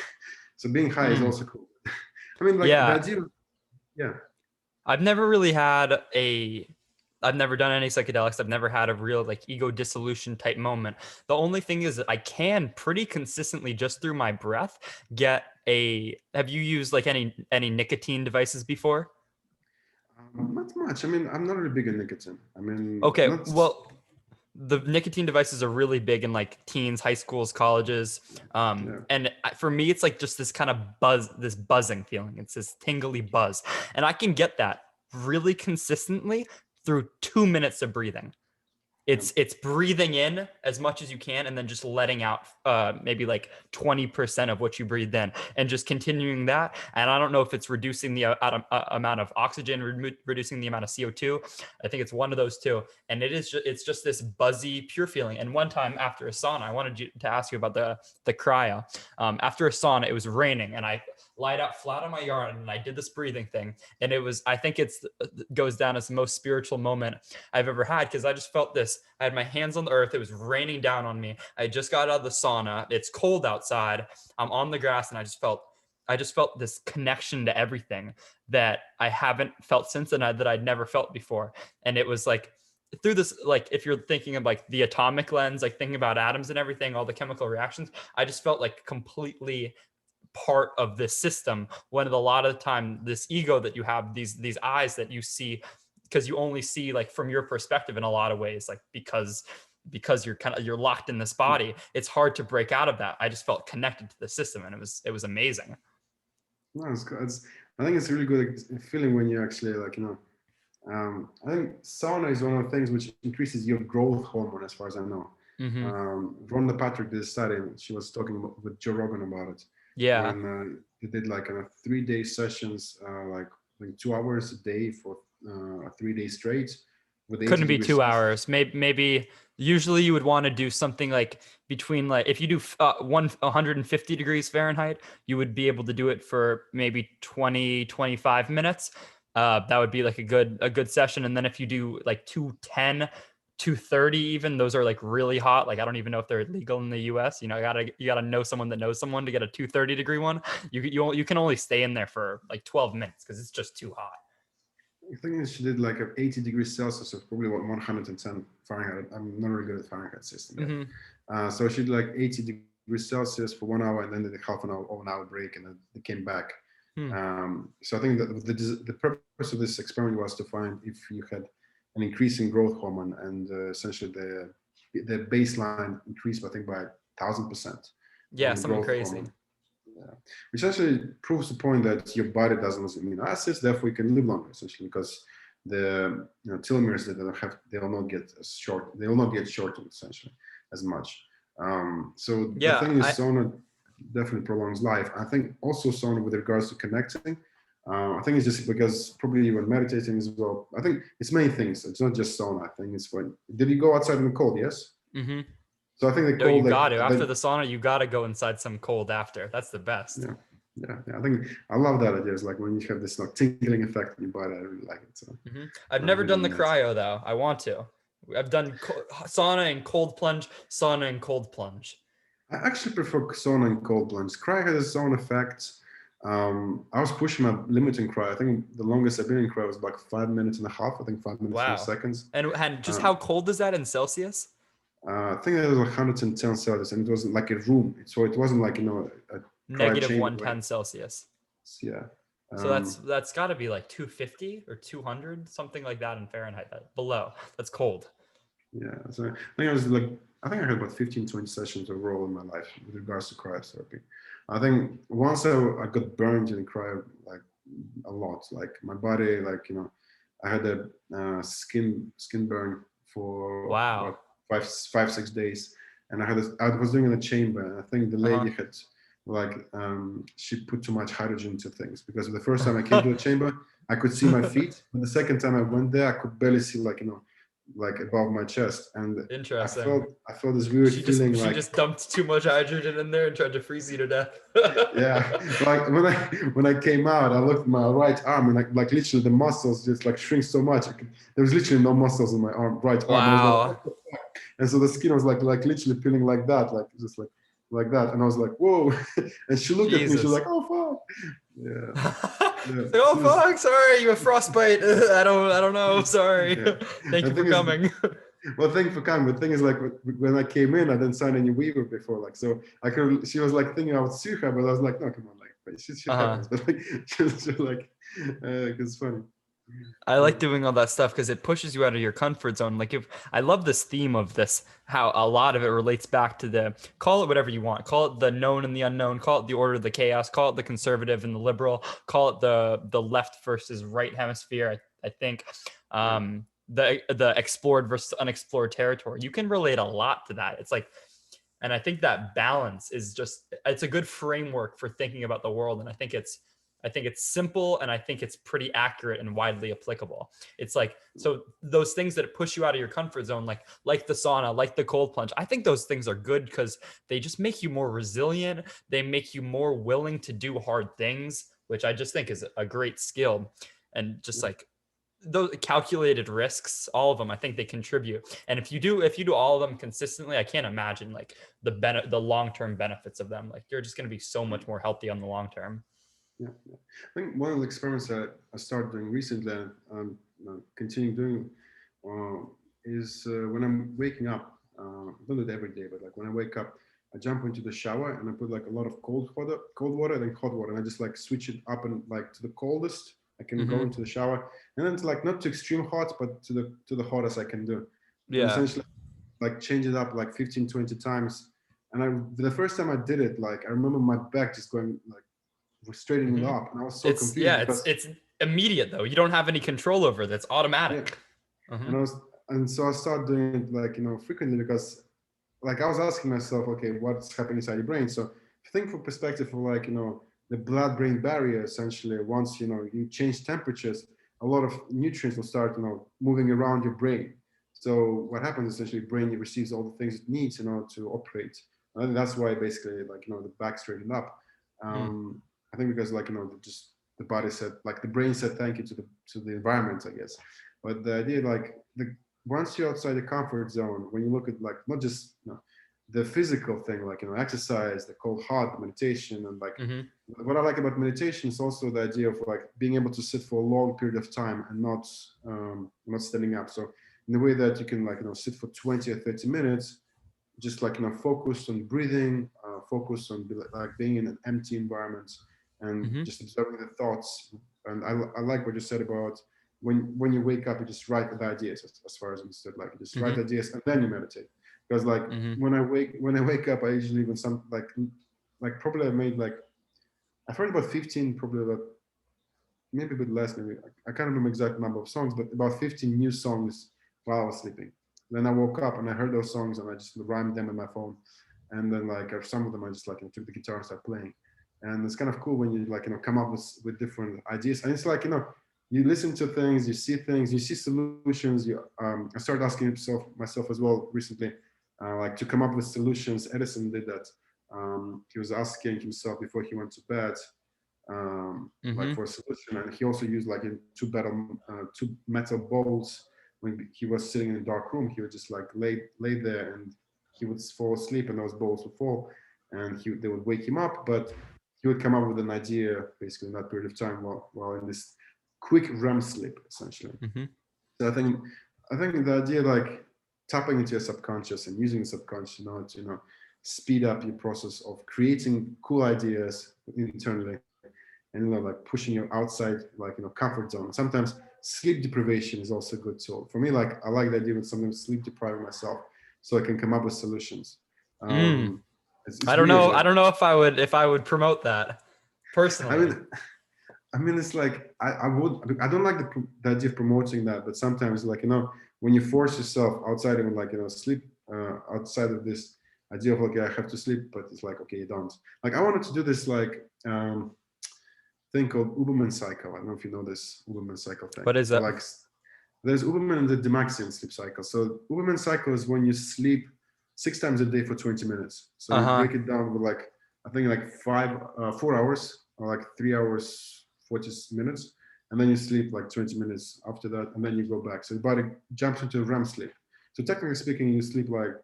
So being high is also cool. I mean, like, the idea. Yeah. I've never done any psychedelics. I've never had a real like ego dissolution type moment. The only thing is that I can pretty consistently, just through my breath, get have you used like any nicotine devices before? Not much. I mean, I'm not really big on nicotine. I mean, okay, well, the nicotine devices are really big in like teens, high schools, colleges. And for me, it's like just this kind of this buzzing feeling. It's this tingly buzz. And I can get that really consistently through 2 minutes of breathing. It's breathing in as much as you can, and then just letting out maybe like 20% of what you breathed in, and just continuing that. And I don't know if it's reducing the amount of oxygen, reducing the amount of CO2. I think it's one of those two. And it's just this buzzy, pure feeling. And one time after a sauna, I wanted to ask you about the cryo. After a sauna, it was raining, and I lied out flat on my yard, and I did this breathing thing. And I think it goes down as the most spiritual moment I've ever had, because I just felt this. I had my hands on the earth. It was raining down on me. I just got out of the sauna. It's cold outside. I'm on the grass, and I just felt this connection to everything that I haven't felt since then, that I'd never felt before. And it was like through this, like if you're thinking of like the atomic lens, like thinking about atoms and everything, all the chemical reactions, I just felt like completely part of this system, when a lot of the time this ego that you have, these eyes that you see, because you only see like from your perspective in a lot of ways, like because you're locked in this body, it's hard to break out of that. I just felt connected to the system, and it was amazing. No, I think it's a really good feeling when you actually like, I think sauna is one of the things which increases your growth hormone, as far as I know. Mm-hmm. Rhonda Patrick did a study, and she was talking with Joe Rogan about it. Yeah. When they did like 3-day sessions, like 2 hours a day for 3 days straight with 80 Couldn't be degrees 2 hours. Maybe usually you would want to do something like between, like if you do 150 degrees Fahrenheit, you would be able to do it for maybe 20-25 minutes. That would be like a good session. And then if you do like 210, 230, even, those are like really hot. Like I don't even know if they're legal in the US. You gotta know someone that knows someone to get a 230-degree one. You can only stay in there for like 12 minutes because it's just too hot. I think she did like 80 degrees Celsius, so probably 110 Fahrenheit. I'm not really good at Fahrenheit system yet. Mm-hmm. So she did like 80 degrees Celsius for 1 hour, and then did a half an hour or an hour break, and then they came back. So I think that the purpose of this experiment was to find if you had an increase in growth hormone, and essentially the baseline increased, I think, by 1,000%. Yeah, something growth crazy. hormone. Yeah. Which actually proves the point that your body doesn't lose amino acids, therefore you can live longer, essentially, because the telomeres that they will not get as short, they will not get shortened essentially as much. So the thing is, sauna definitely prolongs life. I think also sauna with regards to connecting, I think it's just because probably when meditating as well, I think it's many things. It's not just sauna. I think it's when, did you go outside in the cold? Yes. Mm-hmm. So I think the No, you cold, got to. After the sauna, you got to go inside some cold after. That's the best. Yeah. I think I love that idea. It's like when you have this like tingling effect in your body. I really like it. So I've never done the cryo though. I want to. I've done sauna and cold plunge, sauna and cold plunge. I actually prefer sauna and cold plunge. Cryo has its own effects. I was pushing my limit in cryo. I think the longest I've been in cryo was like 5 minutes and a half. I think 5 minutes and seconds. And just how cold is that in Celsius? I think it was 110 Celsius, and it was like a room. So it wasn't like a negative 110 Celsius. Yeah. So that's got to be like 250 or 200, something like that in Fahrenheit. Below. That's cold. Yeah. So I think I had about 15-20 sessions overall in my life with regards to cryotherapy. I think once I got burned in cryo, like a lot, like my body, like, I had a skin burn for about 5-6 days, and I was doing in a chamber, and I think the lady had she put too much hydrogen into things, because the first time I came to the chamber, I could see my feet, but the second time I went there, I could barely see like above my chest, and interesting. I felt this weird feeling. She just dumped too much hydrogen in there and tried to freeze you to death. Yeah, like when I came out, I looked at my right arm, and like literally the muscles just like shrink so much. There was literally no muscles in my right arm. Wow. And so the skin was like literally peeling like that, like just like that, and I was like, whoa. And she looked at me, she was like, oh fuck. Yeah. Oh fuck, sorry, you have frostbite. I don't know, sorry. Thank you for coming. Well, thank you for coming. But the thing is, like, when I came in, I didn't sign any waiver before, like, so I could. She was like thinking I would sue her, but I was like, no, come on, like, shit happens. But like, she was like, it's funny. I like doing all that stuff because it pushes you out of your comfort zone. Like, I love this theme of this, how a lot of it relates back to call it whatever you want. Call it the known and the unknown. Call it the order of the chaos. Call it the conservative and the liberal. Call it the left versus right hemisphere. I think the explored versus unexplored territory. You can relate a lot to that. It's like, and I think that balance is it's a good framework for thinking about the world. And I think it's simple, and I think it's pretty accurate and widely applicable. It's like, so those things that push you out of your comfort zone, like the sauna, like the cold plunge, I think those things are good because they just make you more resilient. They make you more willing to do hard things, which I just think is a great skill. And just like those calculated risks, all of them, I think they contribute. And if you do all of them consistently, I can't imagine like the long-term benefits of them. Like, you're just going to be so much more healthy on the long term. Yeah. I think one of the experiments that I started doing recently, and continuing doing, is when I'm waking up. I don't do it every day, but like when I wake up, I jump into the shower and I put like a lot of cold water, then hot water, and I just like switch it up and like to the coldest I can go into the shower, and then it's like not too extreme hot, but to the hottest I can do. And Yeah. essentially, like change it up like 15, 20 times. And the first time I did it, like I remember my back just going like straightening up, and I was so confused because It's immediate though. You don't have any control over it. It's yeah, automatic. and so I started doing it like frequently because like I was asking myself, okay, what's happening inside your brain? So think from perspective of like the blood-brain barrier. Essentially, once you change temperatures, a lot of nutrients will start moving around your brain. So what happens essentially, brain receives all the things it needs in order to operate. And that's why basically like the back straightened up. I think because like just the body said, like the brain said thank you to the environment, I guess. But the idea like once you're outside the comfort zone, when you look at like not just the physical thing, like exercise, the cold heart, meditation, and like what I like about meditation is also the idea of like being able to sit for a long period of time and not standing up. So in the way that you can like sit for 20 or 30 minutes, just like focus on breathing, focus on like being in an empty environment and just observing the thoughts. And I like what you said about when you wake up, you just write the ideas, as far as I understood, like you just write ideas and then you meditate. Because like when I wake up, I usually even some like probably I made like I've heard about 15, probably about maybe a bit less, maybe I can't remember exact number of songs, but about 15 new songs while I was sleeping. Then I woke up and I heard those songs and I just rhymed them in my phone. And then like some of them I just like took the guitar and started playing. And it's kind of cool when you like come up with different ideas. And it's like you listen to things, you see solutions. I started asking myself as well recently, like to come up with solutions. Edison did that. He was asking himself before he went to bed, like for a solution, and he also used like in two metal bowls. When he was sitting in a dark room, he would just like lay there, and he would fall asleep, and those bowls would fall, and they would wake him up, but he would come up with an idea basically in that period of time while in this quick REM sleep, essentially. So I think the idea like tapping into your subconscious and using the subconscious in order to speed up your process of creating cool ideas internally, and like pushing you outside like comfort zone. Sometimes sleep deprivation is also a good tool for me. Like I like the idea of sometimes sleep depriving myself so I can come up with solutions. It's I don't weird, know. like, I don't know if I would promote that personally. I mean, it's like I don't like the idea of promoting that, but sometimes like when you force yourself outside of like sleep outside of this idea of like I have to sleep, but it's like okay, you don't. Like I wanted to do this like thing called Uberman cycle. I don't know if you know this Uberman cycle thing. What is that? Like there's Uberman and the Demaxian sleep cycle. So Uberman cycle is when you sleep 6 times a day for 20 minutes. So you break it down with like I think like 4 hours or like 3 hours 40 minutes, and then you sleep like 20 minutes after that, and then you go back. So your body jumps into REM sleep. So technically speaking, you sleep like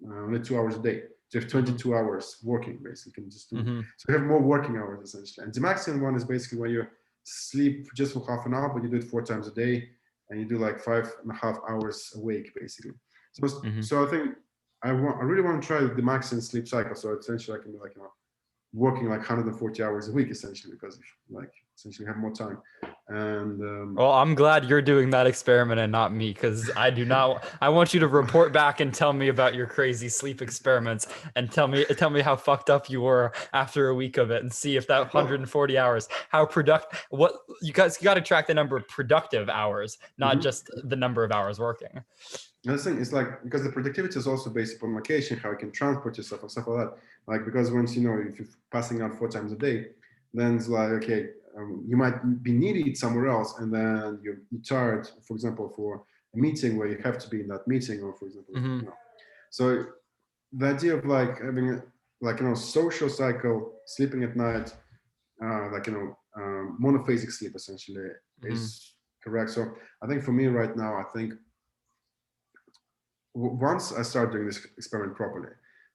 only 2 hours a day. So you have 22 hours working basically. Just so you have more working hours essentially. And the maximum one is basically when you sleep just for half an hour, but you do it 4 times a day, and you do like 5.5 hours awake basically. So I think I really want to try the maximum sleep cycle. So essentially I can be like working like 140 hours a week essentially, because like essentially have more time. And well, I'm glad you're doing that experiment and not me, because I do not. I want you to report back and tell me about your crazy sleep experiments, and tell me how fucked up you were after a week of it, and see if that 140 hours, how productive. What you got to track the number of productive hours, not just the number of hours working. And the thing is like, because the productivity is also based upon location, how you can transport yourself and stuff like that. Like, because once if you're passing out 4 times a day, then it's like, okay, you might be needed somewhere else, and then you're tired, for example, for a meeting where you have to be in that meeting, or for example, So the idea of like having like social cycle, sleeping at night, like monophasic sleep essentially is correct. So I think for me right now, I think once I start doing this experiment properly,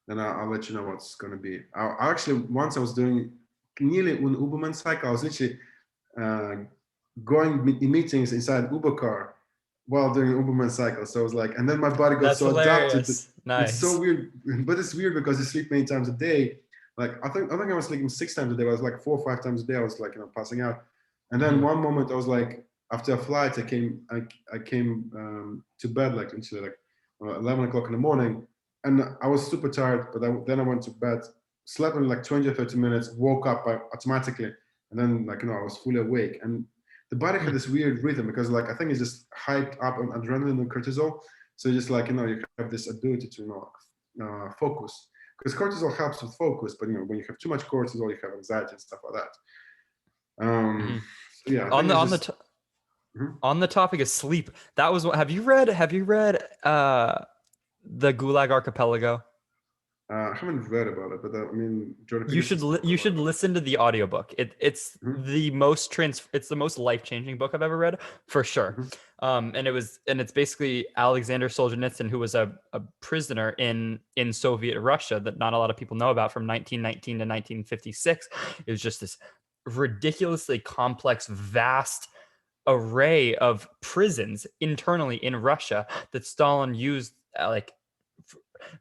then I'll let you know what's going to be. I actually, once I was doing nearly an Uberman cycle, I was literally going in meetings inside an Uber car while doing Uberman cycle. So I was like, and then my body got That's so adapted. hilarious. It's so Nice. weird, but it's weird because you sleep many times a day. Like I think I was sleeping 6 times a day. I was like 4 or 5 times a day. I was like, passing out. And then Mhm. one moment I was like, after a flight, I came to bed like literally like 11 o'clock in the morning, and I was super tired. But then I went to bed, slept in like 20 or 30 minutes, woke up automatically, and then like I was fully awake. And the body had Mm. this weird rhythm because like I think it's just hyped up on adrenaline and cortisol. So just like you have this ability to focus, because cortisol helps with focus, but when you have too much cortisol, you have anxiety and stuff like that. Mhm. So yeah, I On think the it's on the just. t- Mhm. on the topic of sleep, that was what. Have you read the Gulag Archipelago? I haven't read about it, but I mean, Jordan You Peterson should spoke you about should it. listen to the audiobook. It's Mhm, the most life-changing book I've ever read, for sure. mhm, And it's basically Alexander Solzhenitsyn, who was a prisoner in Soviet Russia that not a lot of people know about, from 1919 to 1956. It was just this ridiculously complex, vast array of prisons internally in Russia that Stalin used,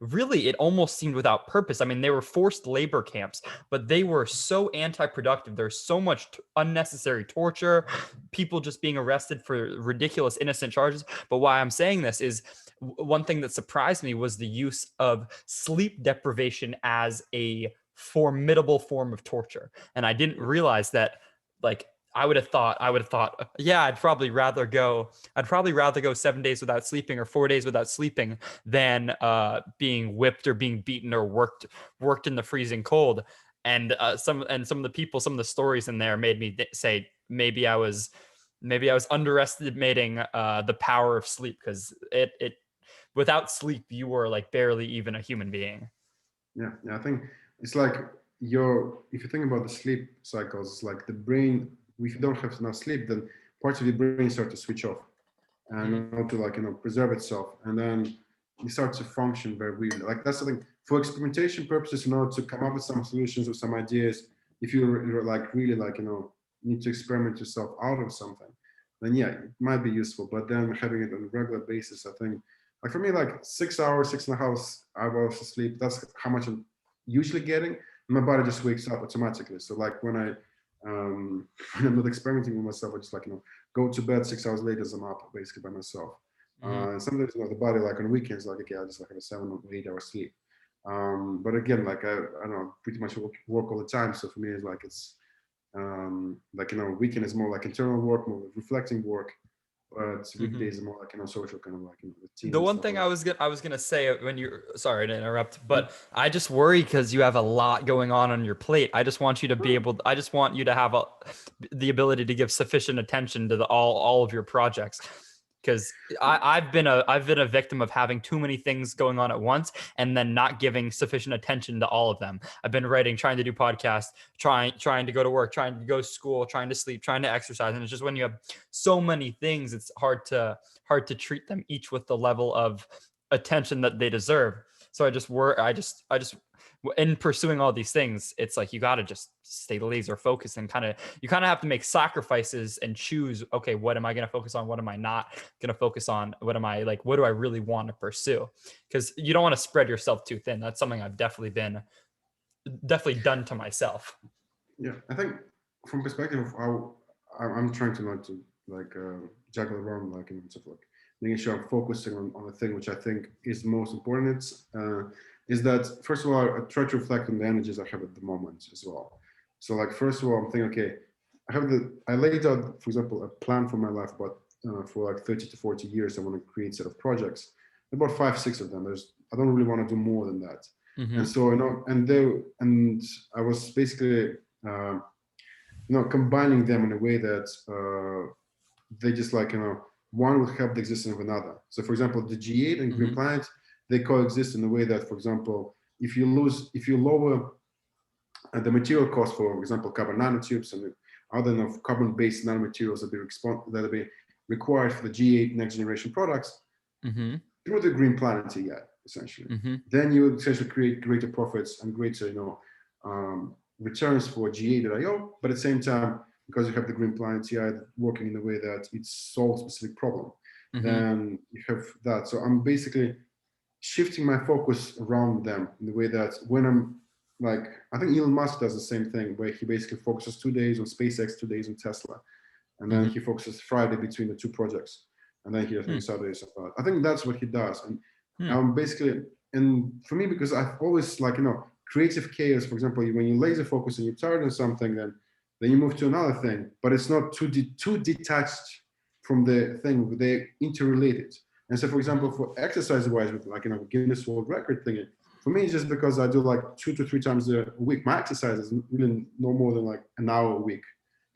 really, it almost seemed without purpose. I mean, they were forced labor camps, but they were so anti-productive. There's so much unnecessary torture, people just being arrested for ridiculous innocent charges. But why I'm saying this is, one thing that surprised me was the use of sleep deprivation as a formidable form of torture. And I didn't realize that, like, I would have thought, yeah, I'd probably rather go 7 days without sleeping or 4 days without sleeping than being whipped or being beaten or worked in the freezing cold. And some of the people, some of the stories in there made me say maybe I was underestimating the power of sleep, because it without sleep you were like barely even a human being. yeah, I think it's like if you think about the sleep cycles, it's like the brain. If you don't have enough sleep, then parts of your brain start to switch off Mm, and not to preserve itself, and then you start to function very weirdly. Like that's something for experimentation purposes, in order to come up with some solutions or some ideas. If you're like really need to experiment yourself out of something, then yeah, it might be useful. But then having it on a regular basis, I think, like for me, like 6 hours, 6.5 hours of sleep, that's how much I'm usually getting. My body just wakes up automatically. So like when when I'm not experimenting with myself, I just go to bed 6 hours later as I'm up basically by myself. mhm. And sometimes the body like on weekends, like okay, I just like have a 7 or 8 hour sleep. But again, like I don't know, pretty much work all the time. So for me, it's like weekend is more like internal work, more reflecting work, but Mhm. weekdays are more like social kind of like the team The and one stuff thing like I was gonna say, when you, sorry to interrupt, that. but I just worry because you have a lot going on your plate. I just want you to be able. I just want you to have the ability to give sufficient attention to all of your projects. Because I've been a victim of having too many things going on at once and then not giving sufficient attention to all of them. I've been writing, trying to do podcasts, trying to go to work, trying to go to school, trying to sleep, trying to exercise, and it's just when you have so many things, it's hard to treat them each with the level of attention that they deserve. So I just in pursuing all these things, it's like you got to just stay laser focused, and you kind of have to make sacrifices and choose, okay, what am I going to focus on, what am I not going to focus on, what do I really want to pursue, because you don't want to spread yourself too thin. That's something I've definitely done to myself. Yeah, I think from perspective of how I'm trying to not to juggle around in sort of like making sure I'm focusing on the thing which I think is most important. Is that first of all I try to reflect on the energies I have at the moment as well. So like first of all I'm thinking, okay, I laid out, for example, a plan for my life, but for like 30 to 40 years I want to create a set of projects. About 5, 6 of them. I don't really want to do more than that. And Mm-hmm. so and I was basically uh, combining them in a way that they just one would help the existence of another. So for example, the G8 and Green Mm-hmm. Planet, they coexist in a way that, for example, if you lower the material cost, for example, carbon nanotubes and other carbon-based nanomaterials that be required for the G8 next generation products Mm-hmm. through the Green Planet AI, essentially, Mm-hmm. then you would essentially create greater profits and greater returns for GA.io, but at the same time, because you have the Green Planet AI working in a way that it solves a specific problem. then you have that. So I'm basically shifting my focus around them in the way that when I'm like, I think Elon Musk does the same thing, where he basically focuses 2 days on SpaceX, 2 days on Tesla, and then he focuses Friday between the two projects, and then he has on Saturdays about. I think that's what he does, and basically, and for me, because I've always like, creative chaos. For example, when you laser focus and you're tired on something, then you move to another thing, but it's not too detached from the thing. They're interrelated. And so, for example, for exercise-wise, with like Guinness World Record thing, for me, it's just because I do like 2 to 3 times a week. My exercise is really no more than like an hour a week.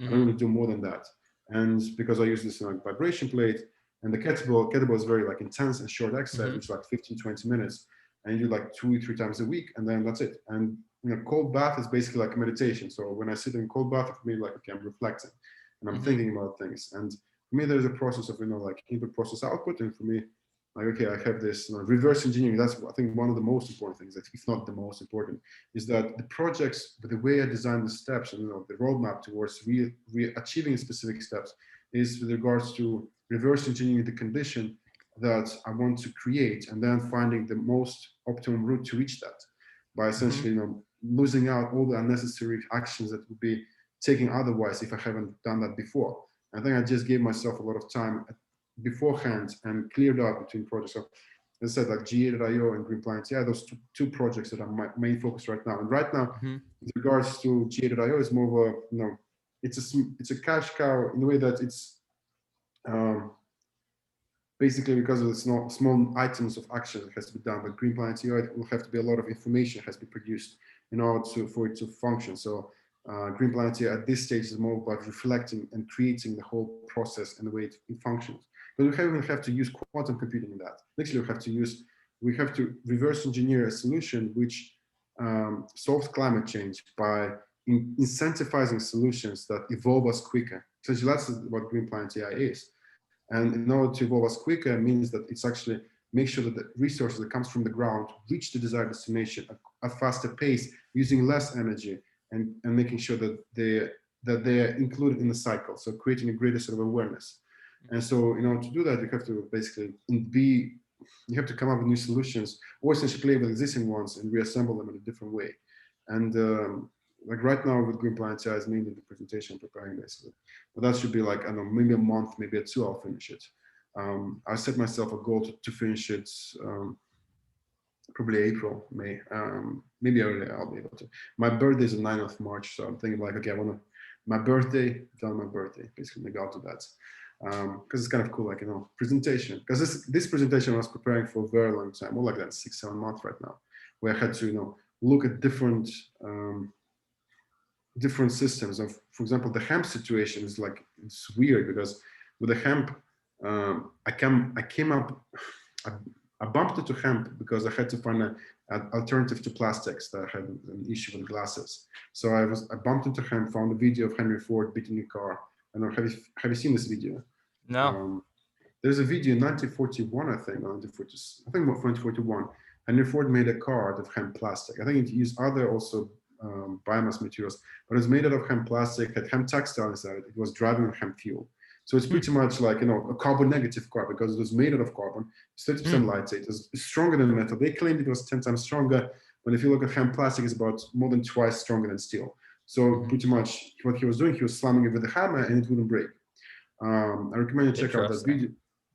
I don't really do more than that. And because I use this like vibration plate, and the kettlebell is very like intense and short exercise, which is like 15, 20 minutes, and you do like 2 or 3 times a week, and then that's it. And cold bath is basically like a meditation. So when I sit in cold bath, for me, like, okay, I'm reflecting and I'm thinking about things. And for me, there's a process of, like input, process, output. And for me, like, okay, I have this reverse engineering. That's, I think, one of the most important things, that if not the most important, is that the projects, the way I design the steps and the roadmap towards achieving specific steps is with regards to reverse engineering the condition that I want to create, and then finding the most optimum route to reach that by essentially, losing out all the unnecessary actions that would be taken otherwise if I haven't done that before. I think I just gave myself a lot of time beforehand and cleared out between projects. So as I said, like G8.io and Green Planet, those two projects that are my main focus right now. And right now, with regards to G8.io, is more of a, it's a cash cow in the way that it's basically because of the small items of action that has to be done. But Green Planet it will have to be a lot of information has to be produced in order for it to function. So Green Planet at this stage is more about reflecting and creating the whole process and the way it functions. But we have to use quantum computing in that. Actually, we have to reverse engineer a solution which solves climate change by incentivizing solutions that evolve us quicker. So that's what Green Planet AI is. And in order to evolve us quicker means that it's actually make sure that the resources that comes from the ground reach the desired destination at a faster pace, using less energy, and making sure that they're included in the cycle. So creating a greater sort of awareness. And so in order to do that, you have to basically you have to come up with new solutions, or essentially play with existing ones and reassemble them in a different way. And like right now with Green Planet AI is mainly the presentation preparing basically. But that should be like, I don't know, maybe a month, maybe 2, I'll finish it. I set myself a goal to finish it probably April, May, maybe early I'll be able to. My birthday is the 9th of March, so I'm thinking like, okay, I want to, my birthday, basically maybe I'll do that. Because it's kind of cool, like, presentation. Because this presentation I was preparing for a very long time, more like that 6-7 months right now, where I had to, look at different systems of, for example, the hemp situation is like, it's weird because with the hemp, I bumped into hemp because I had to find an alternative to plastics that had an issue with glasses. So I bumped into hemp, found a video of Henry Ford beating a car. I don't know, have you seen this video? No. There's a video in 1941, I think 2041. Henry Ford made a car out of hemp plastic. I think it used other also biomass materials, but it was made out of hemp plastic, had hemp textile inside it. It was driving on hemp fuel. So it's pretty much like, a carbon negative car because it was made out of carbon, 30% lightweight, it was stronger than metal. They claimed it was 10 times stronger, but if you look at hemp plastic, it's about more than twice stronger than steel. So pretty much what he was doing, he was slamming it with a hammer and it wouldn't break. I recommend you check out that video.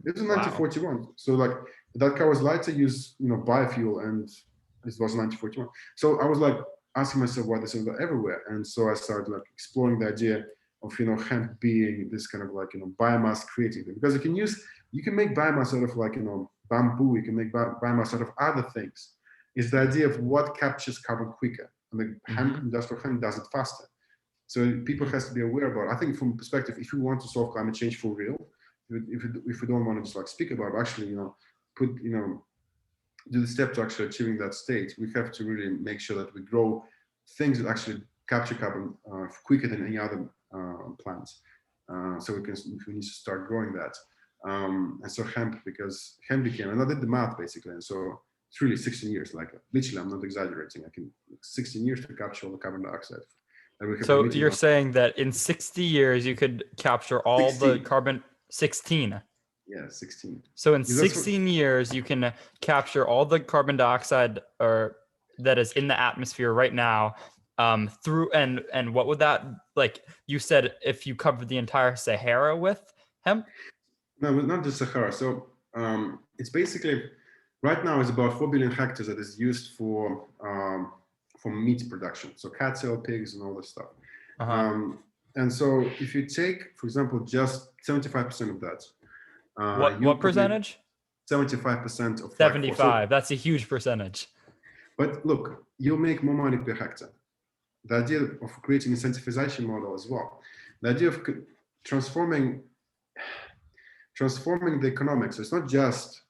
It was in 1941. So like that car was lighter, used biofuel, and it was 1941. So I was like asking myself why this is everywhere, and so I started like exploring the idea of hemp being this kind of like biomass creating thing, because you can make biomass out of like bamboo, you can make biomass out of other things. It's the idea of what captures carbon quicker, and the hemp, industrial hemp, does it faster. So people has to be aware about it. I think from perspective, if we want to solve climate change for real, if we don't want to just like speak about it, actually, do the step to actually achieving that state, we have to really make sure that we grow things that actually capture carbon quicker than any other plants. So we need to start growing that. And so hemp, because hemp became, and I did the math basically, and so it's really 16 years, like literally, I'm not exaggerating. 16 years to capture all the carbon dioxide. So you're saying that in 60 years you could capture all 60. the carbon. 16. Yeah, 16. So in Because that's what, 16 years, you can capture all the carbon dioxide or that is in the atmosphere right now through and what would that like you said if you covered the entire Sahara with hemp? no, but not just Sahara. So it's basically right now it's about 4 billion hectares that is used for meat production. So cattle, pigs, and all this stuff. Uh-huh. And so if you take, for example, just 75% of that, you What probably percentage? 75% of like four. So, 75. That's a huge percentage. but look, you'll make more money per hectare. The idea of creating incentivization model as well. The idea of transforming the economics. So it's not just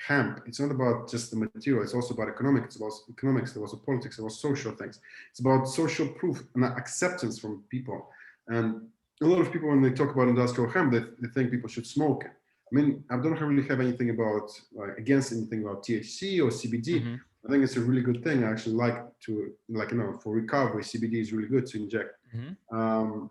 hemp. It's not about just the material. It's also about economics. It's about economics. It's also politics. It's about social things. It's about social proof and acceptance from people. And a lot of people, when they talk about industrial hemp, they think people should smoke it. I mean, I don't really have anything about against anything about THC or CBD. Mm-hmm. I think it's a really good thing. I actually like for recovery, CBD is really good to inject. Mm-hmm.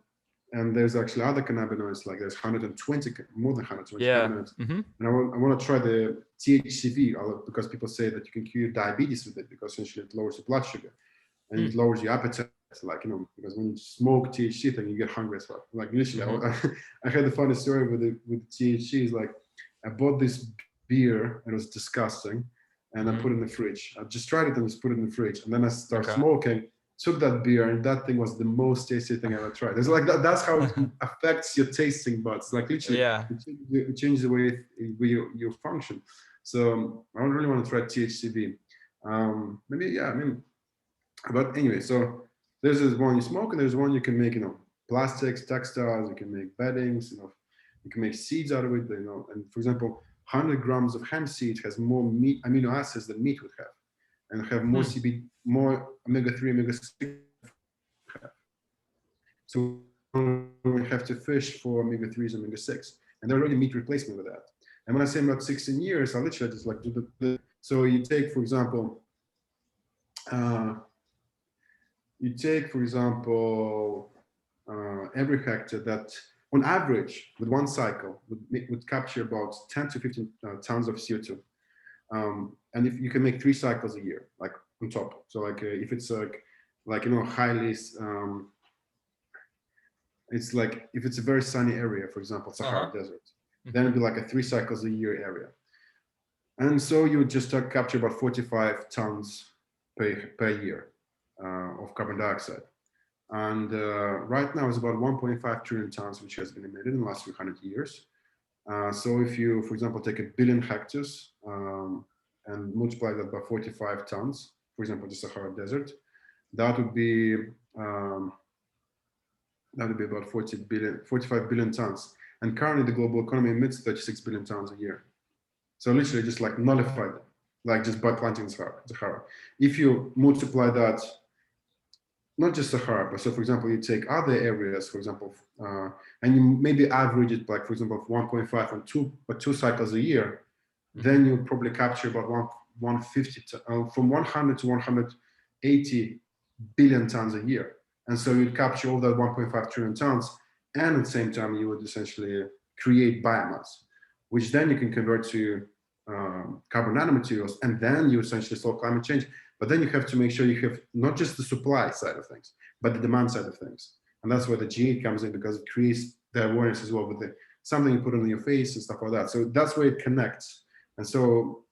And there's actually other cannabinoids, like there's 120, more than 120 Yeah. cannabinoids. Mm-hmm. And I want to try the THCV because people say that you can cure diabetes with it because essentially it lowers your blood sugar and it lowers your appetite. Because when you smoke THC, then you get hungry as well. Like literally, I had a funny story with THC. Is like I bought this beer and it was disgusting, and I put it in the fridge. I just tried it and just put it in the fridge, and then I started smoking. Took that beer and that thing was the most tasty thing I ever tried. It's like that's how it affects your tasting buds. Like literally, it changes the way you function. So I don't really want to try THCV. But anyway, so there's this one you smoke and there's one you can make, plastics, textiles. You can make beddings. You can make seeds out of it. And for example, 100 grams of hemp seed has more amino acids than meat would have. And have more CBD, more omega-3, omega-6. So we have to fish for omega-3s and omega-6. And there's already meat replacement with that. And when I say about 16 years, I literally just like do so you take, for example, every hectare that on average with one cycle would capture about 10 to 15 tons of CO2. And if you can make 3 cycles a year, like on top. So if it's highly, it's like if it's a very sunny area, for example, Sahara Desert, then it'd be like a 3 cycles a year area. And so you would just capture about 45 tons per year of carbon dioxide. And right now it's about 1.5 trillion tons, which has been emitted in the last 300 years. So if you, for example, take 1 billion hectares and multiply that by 45 tons, for example, the Sahara Desert, that would be about 45 billion tons. And currently the global economy emits 36 billion tons a year. So literally just like nullified it, like just by planting the Sahara. If you multiply that, not just Sahara, but so for example, you take other areas, for example, and you maybe average it like, for example, 1.5 and 2 cycles a year, then you probably capture about 150 from 100 to 180 billion tons a year. And so you'd capture all that 1.5 trillion tons, and at the same time, you would essentially create biomass, which then you can convert to carbon nanomaterials, and then you essentially solve climate change. But then you have to make sure you have not just the supply side of things, but the demand side of things. And that's where the G8 comes in, because it creates the awareness as well with something you put on your face and stuff like that. So that's where it connects. And so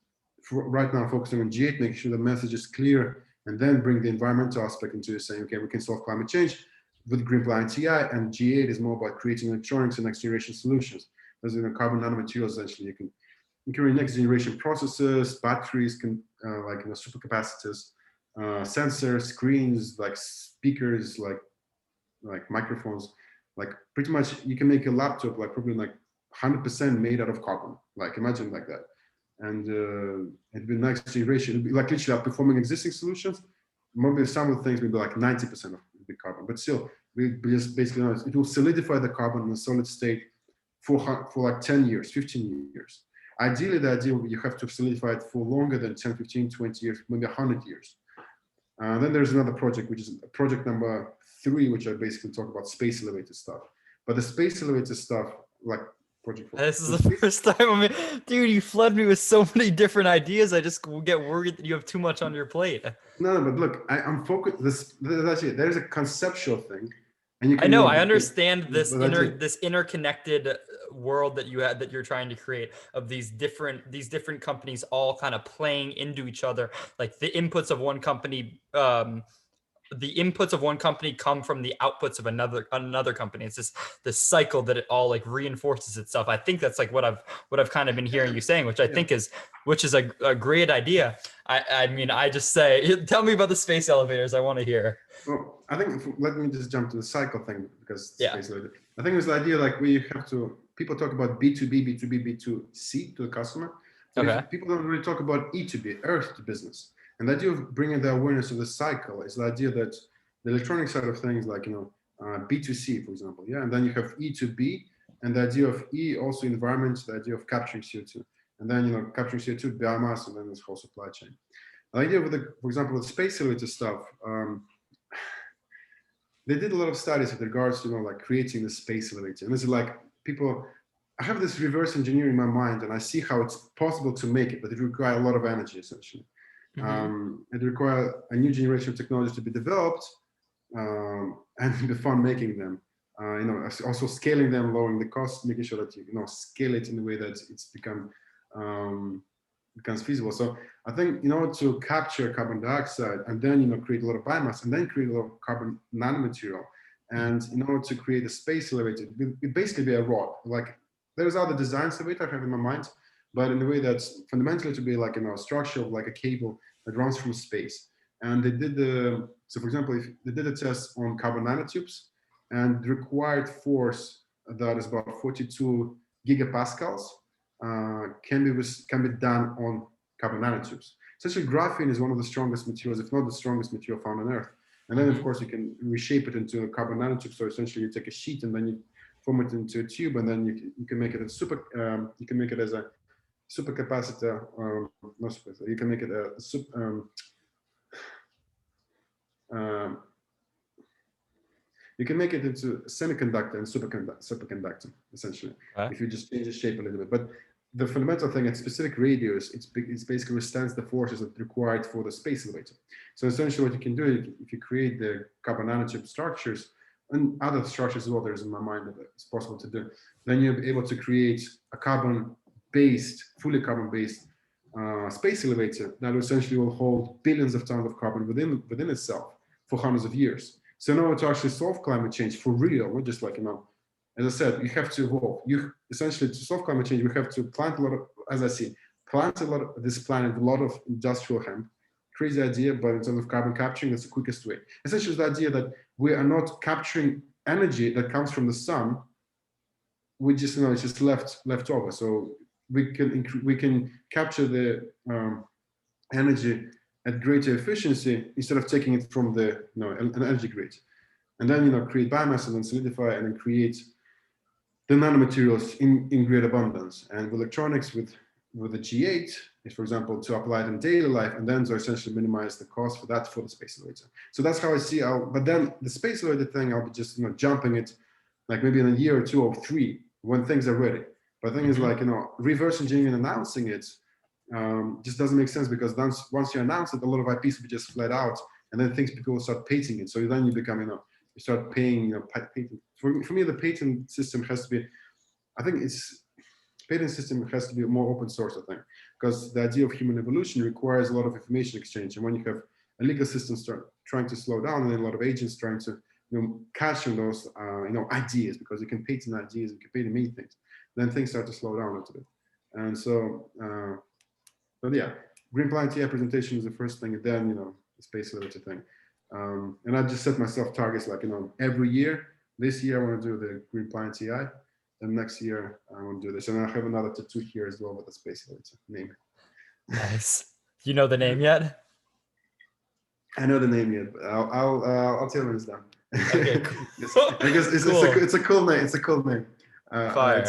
right now, focusing on G8, making sure the message is clear, and then bring the environmental aspect into saying, okay, we can solve climate change with Greenply TI, and G8 is more about creating electronics and next generation solutions. Those are carbon nanomaterials. Essentially, you can create next generation processors, batteries, supercapacitors, sensors, screens, like speakers, like microphones. Like pretty much, you can make a laptop like probably like 100% made out of carbon. Like imagine like that. And it'd be next generation. It'd be like literally outperforming existing solutions. Maybe some of the things will be like 90% of the carbon, but still, we just basically know it will solidify the carbon in a solid state for like 10 years, 15 years. Ideally, the idea you have to solidify it for longer than 10, 15, 20 years, maybe 100 years. Then there's another project, which is project number 3, which I basically talk about space elevator stuff. But the space elevator stuff, like project for. This is the first time. I mean, dude, you flood me with so many different ideas. I just get worried that you have too much on your plate. No, but look, I'm focused. There's a conceptual thing, and you I can know. I understand this but that's it. this interconnected world that you're trying to create of these different companies all kind of playing into each other. Like the inputs of one company, the inputs of one company come from the outputs of another company. It's this cycle that it all like reinforces itself. I think that's like what I've kind of been hearing you saying, which I think is a great idea. I mean, I just say, tell me about the space elevators. I want to hear. Well, I think let me just jump to the cycle thing because Yeah. I think it's the idea like we have to. People talk about B2B, B2B, B2C to the customer. Okay. People don't really talk about E2B, earth to business. And the idea of bringing the awareness of the cycle is the idea that the electronic side of things, like B2C, for example, yeah, and then you have E2B, and the idea of E also environment, the idea of capturing CO2, and then capturing CO2 biomass, and then this whole supply chain. The idea with for example, with space related stuff, they did a lot of studies with regards to like creating the space elevator, and this is like people. I have this reverse engineering in my mind, and I see how it's possible to make it, but it requires a lot of energy essentially. It requires a new generation of technology to be developed, and be fun making them. Also scaling them, lowering the cost, making sure that you scale it in a way that it's becomes feasible. So I think in order to capture carbon dioxide and then create a lot of biomass and then create a lot of carbon nanomaterial, and in order to create a space elevator, it basically be a rod. Like there's other designs of it I have in my mind, but in a way that's fundamentally to be like a structure of like a cable that runs from space. And they did so for example, if they did a test on carbon nanotubes, and the required force that is about 42 gigapascals can be done on carbon nanotubes. Essentially, graphene is one of the strongest materials, if not the strongest material found on Earth. And then, of course, you can reshape it into a carbon nanotube. So essentially, you take a sheet and then you form it into a tube, and then you can make it you can make it as a supercapacitor. Not super. You can make it you can make it into semiconductor and superconductor, essentially, if you just change the shape a little bit. But the fundamental thing at specific radius, it's basically withstands the forces that are required for the space elevator. So essentially what you can do, if you create the carbon nanotube structures, and other structures as well, there's in my mind that it's possible to do, then you'll be able to create a fully carbon-based space elevator that essentially will hold billions of tons of carbon within itself for hundreds of years. So in order to actually solve climate change for real, not just like, as I said, you have to evolve. You essentially, to solve climate change, you have to plant a lot of this planet, a lot of industrial hemp. Crazy idea, but in terms of carbon capturing, that's the quickest way. Essentially, it's the idea that we are not capturing energy that comes from the sun. We just, it's just left over. So we can capture the energy at greater efficiency instead of taking it from the an energy grid, and then create biomass and then solidify and then create the nanomaterials in great abundance. And with electronics, with the G8 is, for example, to apply it in daily life, and then to essentially minimize the cost for the space elevator. So that's how I see. But then the space elevator thing, I'll be just jumping it, like maybe in a year or 2 or 3 when things are ready. But the thing is, like reverse engineering and announcing it just doesn't make sense, because once you announce it, a lot of IPs will be just fled out, and then people will start patenting it. So then you become, you start paying, patent. For me, the patent system has to be, patent system has to be more open source, I think, because the idea of human evolution requires a lot of information exchange. And when you have a legal system start trying to slow down, and then a lot of agents trying to, catch on those, ideas, because you can patent ideas, you can patent many things, then things start to slow down a little bit. And so, but yeah, Green Planet TI presentation is the first thing, and then, the space elevator thing. And I just set myself targets like, every year. This year I want to do the Green Planet TI, and next year I want to do this. And I have another tattoo here as well with the space elevator name. Nice. Do you know the name yet? I know the name yet, but I'll tell you when it's done. Okay, cool. Because it's a cool name. It's a cool name. Fire.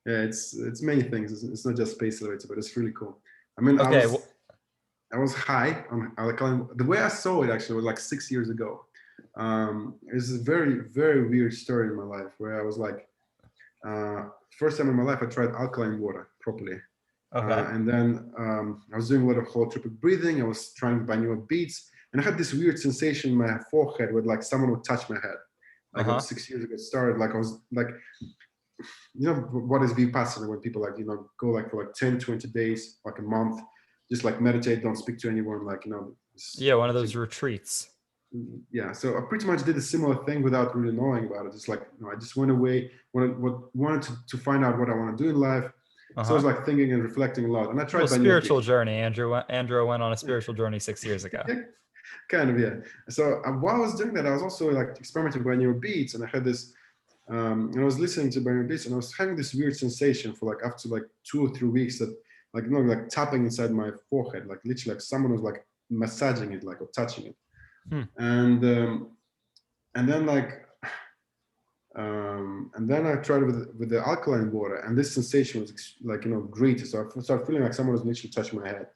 It's many things. It's not just space elevator, but it's really cool. I mean, okay. I was high on the way I saw it actually was like 6 years ago. It's a very, very weird story in my life where I was like, first time in my life I tried alkaline water properly. Okay. And then I was doing a lot of holotropic breathing. I was trying binaural beats, and I had this weird sensation in my forehead where like someone would touch my head. Like it was 6 years ago it started. Like I was like, you know what is Vipassana, when people like, you know, go like for like 10, 20 days, like a month, just like meditate, don't speak to anyone, like, you know. Yeah, one of those retreats. Yeah, so I pretty much did a similar thing without really knowing about it. It's like, you know, I just went away, wanted to find out what I want to do in life. So I was like thinking and reflecting a lot, and I tried spiritual journey. Andrew went on a spiritual journey 6 years ago. Kind of, yeah. So while I was doing that, I was also like experimenting with binaural beats, and I had this, and I was listening to binaural beats, and I was having this weird sensation for like after like 2 or 3 weeks that like, you know, like tapping inside my forehead, like literally like someone was like massaging it, like, or touching it. And then like and then I tried with the alkaline water, and this sensation was like, you know, great. So I started feeling like someone was literally touching my head,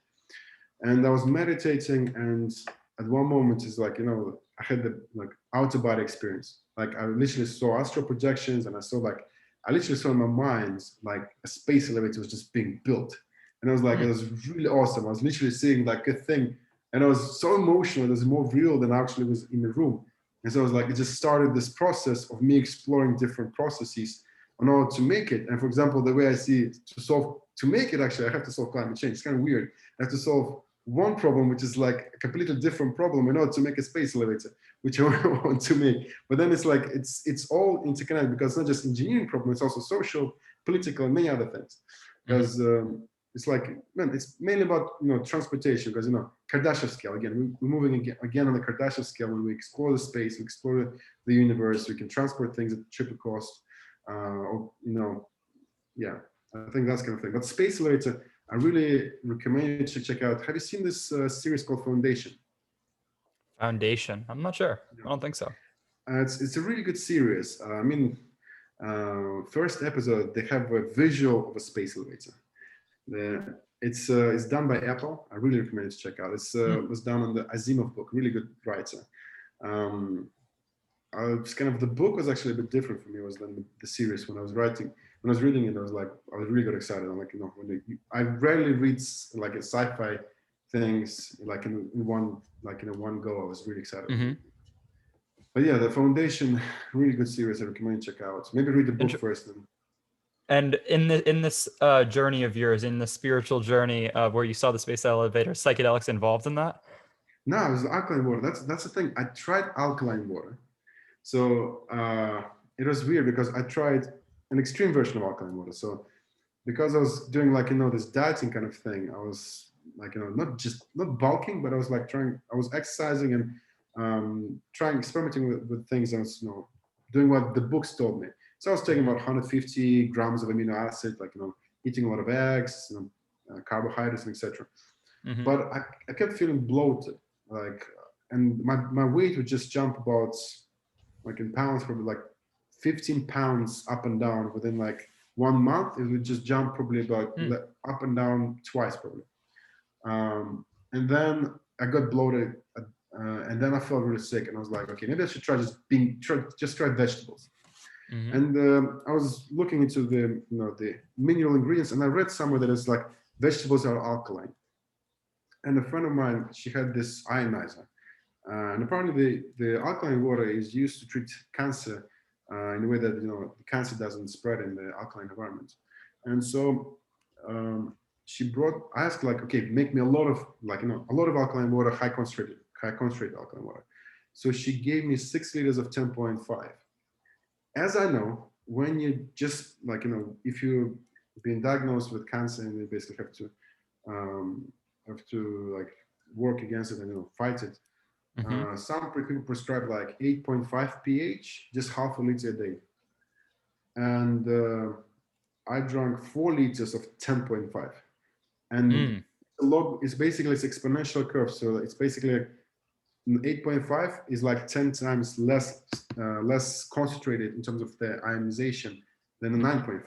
and I was meditating, and at one moment it's like, you know, I had the like outer body experience. Like I literally saw astral projections, and I literally saw in my mind like a space elevator was just being built, and I was like, it was really awesome. I was literally seeing like a thing, and I was so emotional. It was more real than actually was in the room. And so it was like, it just started this process of me exploring different processes in order to make it. And for example, the way I see it, to make it, actually, I have to solve climate change. It's kind of weird. I have to solve one problem, which is like a completely different problem in order to make a space elevator, which I want to make. But then it's like, it's all interconnected, because it's not just engineering problem, it's also social, political, and many other things. Because it's like, man, it's mainly about, you know, transportation, because, you know, Kardashev scale, again, we're moving again on the Kardashev scale. When we explore the space, we explore the universe, we can transport things at triple cost, or, you know, yeah, I think that's kind of thing. But space elevator, I really recommend you to check out. Have you seen this series called Foundation? Foundation? I'm not sure. Yeah. I don't think so. It's a really good series. I mean, first episode, they have a visual of a space elevator. It's done by Apple. I really recommend you to check out. It was done on the Asimov book, really good writer. It's kind of, the book was actually a bit different for me than the series. When I was reading it, I was really got excited. I'm like, you know, I rarely read like a sci-fi things like in one go. I was really excited. But yeah, the Foundation, really good series. I recommend you check out. Maybe read the book first. And in this journey of yours, in the spiritual journey where you saw the space elevator, psychedelics involved in that? No, it was alkaline water. That's the thing. I tried alkaline water. So it was weird, because I tried an extreme version of alkaline water. So because I was doing like, you know, this dieting kind of thing, I was like, you know, not bulking, but I was like I was exercising and experimenting with things. I was, you know, doing what the books told me. So I was taking about 150 grams of amino acid, like, you know, eating a lot of eggs, you know, carbohydrates, and etc. But I kept feeling bloated, like, and my weight would just jump about, like in pounds, probably like 15 pounds up and down within like 1 month. It would just jump probably about up and down twice probably. And then I got bloated, and then I felt really sick, and I was like, okay, maybe I should try try vegetables. And I was looking into the mineral ingredients, and I read somewhere that it's like vegetables are alkaline. And a friend of mine, she had this ionizer, and apparently the alkaline water is used to treat cancer in a way that, you know, cancer doesn't spread in the alkaline environment. And so I asked, like, okay, make me a lot of alkaline water, high concentrated alkaline water. So she gave me 6 liters of 10.5. As I know, when you just, like, you know, if you've been diagnosed with cancer and you basically have to like work against it and, you know, fight it, some people prescribe like 8.5 pH, just half a liter a day. And I drank 4 liters of 10.5. And the log is basically, it's exponential curve. So it's basically 8.5 is like 10 times less concentrated in terms of the ionization than the 9.5.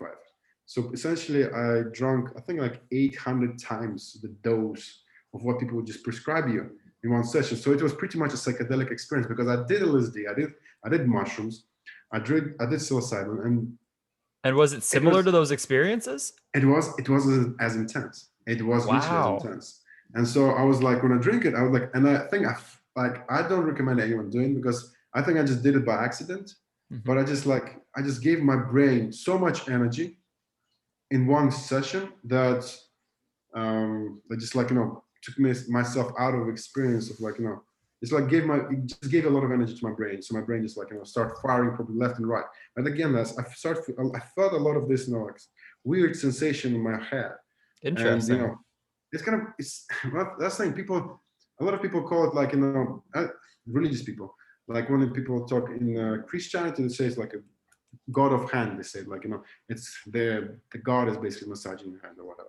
So essentially, I drank, I think, like 800 times the dose of what people would just prescribe you in one session. So it was pretty much a psychedelic experience, because I did LSD, I did mushrooms, I did psilocybin, and And was it It similar was to those experiences? it was as intense. It was literally as Wow. intense. And so I was like, when I drink it, I was like, and I think I don't recommend anyone doing, because I think I just did it by accident. Hmm. But I just gave my brain so much energy in one session that that just like took myself out of experience of like it's like it just gave a lot of energy to my brain, so my brain just like start firing probably left and right. And again, I felt a lot of this like weird sensation in my head. And Interesting. it's kind of it's well, that's the thing. A lot of people call it like religious people, like when people talk in Christianity, they say it's like a god of hand. They say like it's the god is basically massaging your hand or whatever.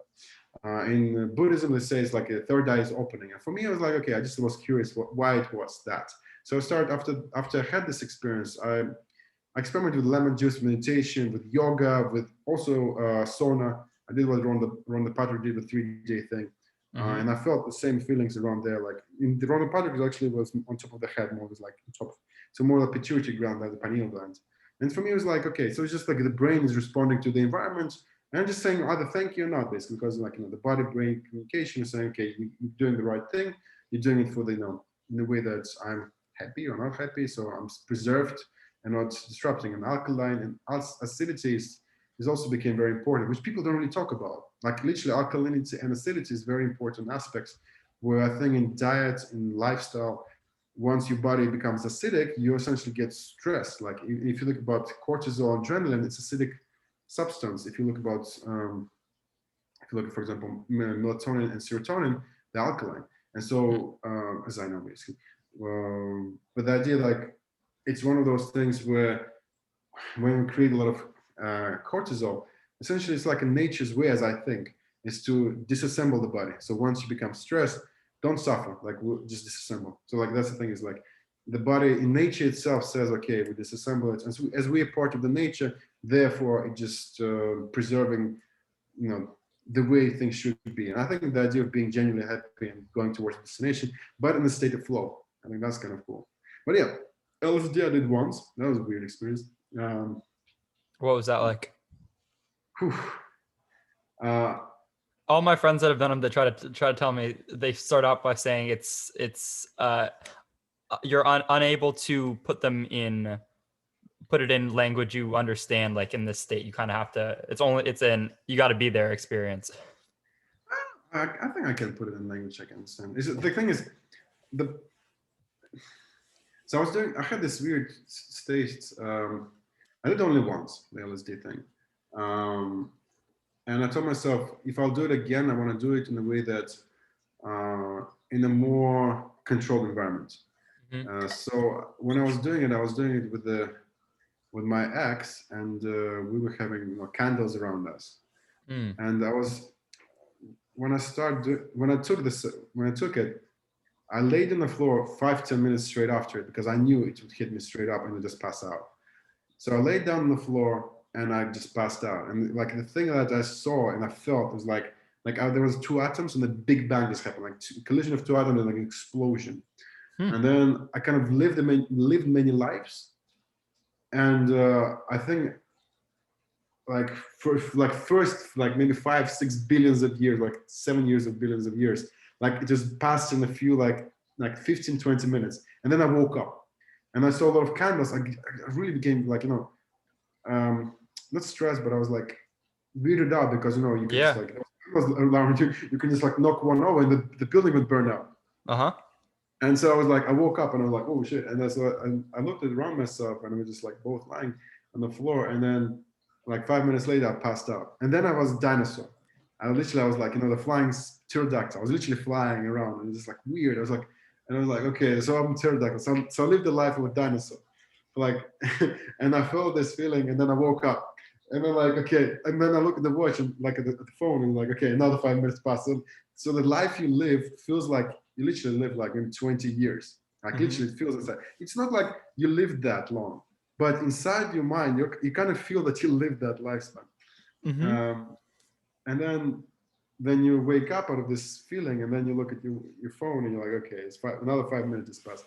In Buddhism, they say it's like a third eye is opening. And for me, I was like, okay, I just was curious why it was that. So I started after I had this experience. I experimented with lemon juice meditation, with yoga, with also sauna. I did what Ron the Patrick did, the 3-day thing. Hmm. And I felt the same feelings around there. Like in the Ron the Patrick actually was on top of the head, more was like on top, so more the pituitary gland than the pineal gland. And for me, it was like, okay, so it's just like the brain is responding to the environment. And I'm just saying either thank you or not, basically, because like the body-brain communication is saying, okay, you're doing the right thing. You're doing it for the in a way that I'm happy or not happy, so I'm preserved and not disrupting. And alkaline and acidity is also became very important, which people don't really talk about. Like literally alkalinity and acidity is very important aspects where I think in diet, in lifestyle, once your body becomes acidic, you essentially get stressed. Like if you look about cortisol, adrenaline, it's acidic substance. If you look about, if you look at, for example, melatonin and serotonin, they're alkaline. And so, as I know, basically, but the idea like it's one of those things where when we create a lot of cortisol, essentially it's like a nature's way, as I think, is to disassemble the body. So once you become stressed, don't suffer, like we'll just disassemble. So like that's the thing, is like the body in nature itself says, okay, we disassemble it. And so as we are part of the nature, therefore it just preserving, the way things should be. And I think the idea of being genuinely happy and going towards destination, but in a state of flow, I think that's kind of cool. But yeah, LSD I did once. That was a weird experience. What was that like? Whew. Uh, All my friends that have done them, they try to tell me, they start out by saying it's you're unable to put it in language you understand. Like in this state, you kind of have to. You got to be there experience. I think I can put it in language I can understand. The thing is, the so I had this weird state. I did only once the LSD thing, and I told myself if I'll do it again, I want to do it in a way that in a more controlled environment. Mm-hmm. So when I was doing it with my ex, and we were having candles around us, Mm. and I was when I took it, I laid on the floor 5-10 minutes straight after it because I knew it would hit me straight up and I'd just pass out. So I laid down on the floor and I just passed out. And like the thing that I saw and I felt was like there was two atoms and the big bang just happened, like collision of two atoms and like an explosion. Hmm. And then I kind of lived many lives. And I think first maybe 5-6 billions of years, like 7 years of billions of years, like it just passed in a few like 15-20 minutes, and then I woke up and I saw a lot of candles. I really became like not stressed, but I was like weirded out because you could just Yeah. like around you can just like knock one over and the building would burn out. Uh-huh. And so I was like, I woke up and I was like, oh shit. And then so I looked around myself and we were just like both lying on the floor. And then like 5 minutes later, I passed out. And then I was a dinosaur. I was like, the flying pterodactyl. I was literally flying around and it was just like weird. I was like, okay, so I'm a pterodactyl. So I lived the life of a dinosaur. Like, and I felt this feeling and then I woke up. And then like, okay. And then I look at the watch and like at the phone and like, okay, another 5 minutes passed. So the life you live feels like you literally live like in 20 years. Like literally it feels like it's not like you lived that long, but inside your mind, you kind of feel that you lived that lifespan. Mm-hmm. And then you wake up out of this feeling and then you look at your phone and you're like, okay, it's another 5 minutes has passed.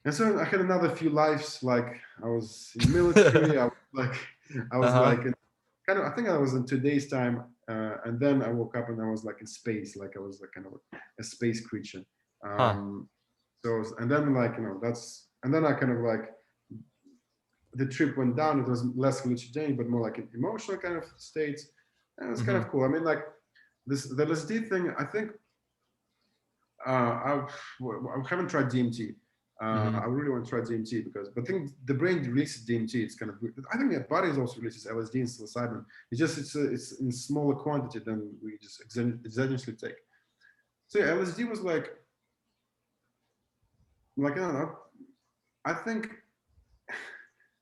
And so I had another few lives, like I was in the military, I was like I was like, kind of, I think I was in 2 days time, and then I woke up and I was like in space, like I was like kind of a space creature. Huh. So, and then like, and then I kind of like, the trip went down. It was less hallucinogenic, but more like an emotional kind of states. And it was kind of cool. I mean, like the LSD thing, I think I haven't tried DMT. I really want to try DMT because, but I think the brain releases DMT. It's kind of, I think the body also releases LSD and psilocybin. It's just, it's in smaller quantity than we just exogenously take. So yeah, LSD was like I don't know. I think,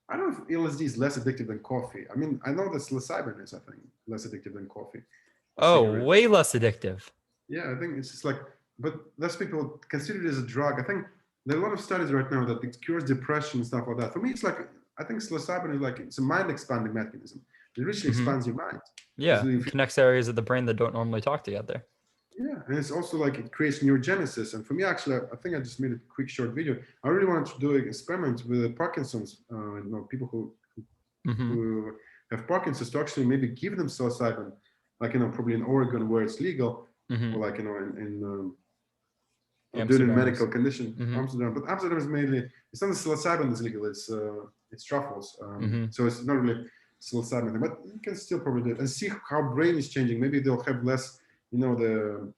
I don't know if LSD is less addictive than coffee. I mean, I know that psilocybin is, I think, less addictive than coffee or Oh, cigarette. way less addictive. Yeah, I think it's just like, but less people consider it as a drug. I think there are a lot of studies right now that it cures depression and stuff like that. For me, it's like, I think psilocybin is like, it's a mind expanding mechanism. It really expands your mind. Yeah, it connects areas of the brain that don't normally talk together. Yeah, and it's also like it creates neurogenesis. And for me, actually, I think I just made a quick short video. I really wanted to do an experiment with Parkinson's, people who have Parkinson's, to actually maybe give them psilocybin, like probably in Oregon where it's legal, or like in doing in medical condition, Amsterdam. But Amsterdam is mainly, it's not the psilocybin that's legal. It's truffles, so it's not really psilocybin, but you can still probably do it and see how brain is changing. Maybe they'll have less, the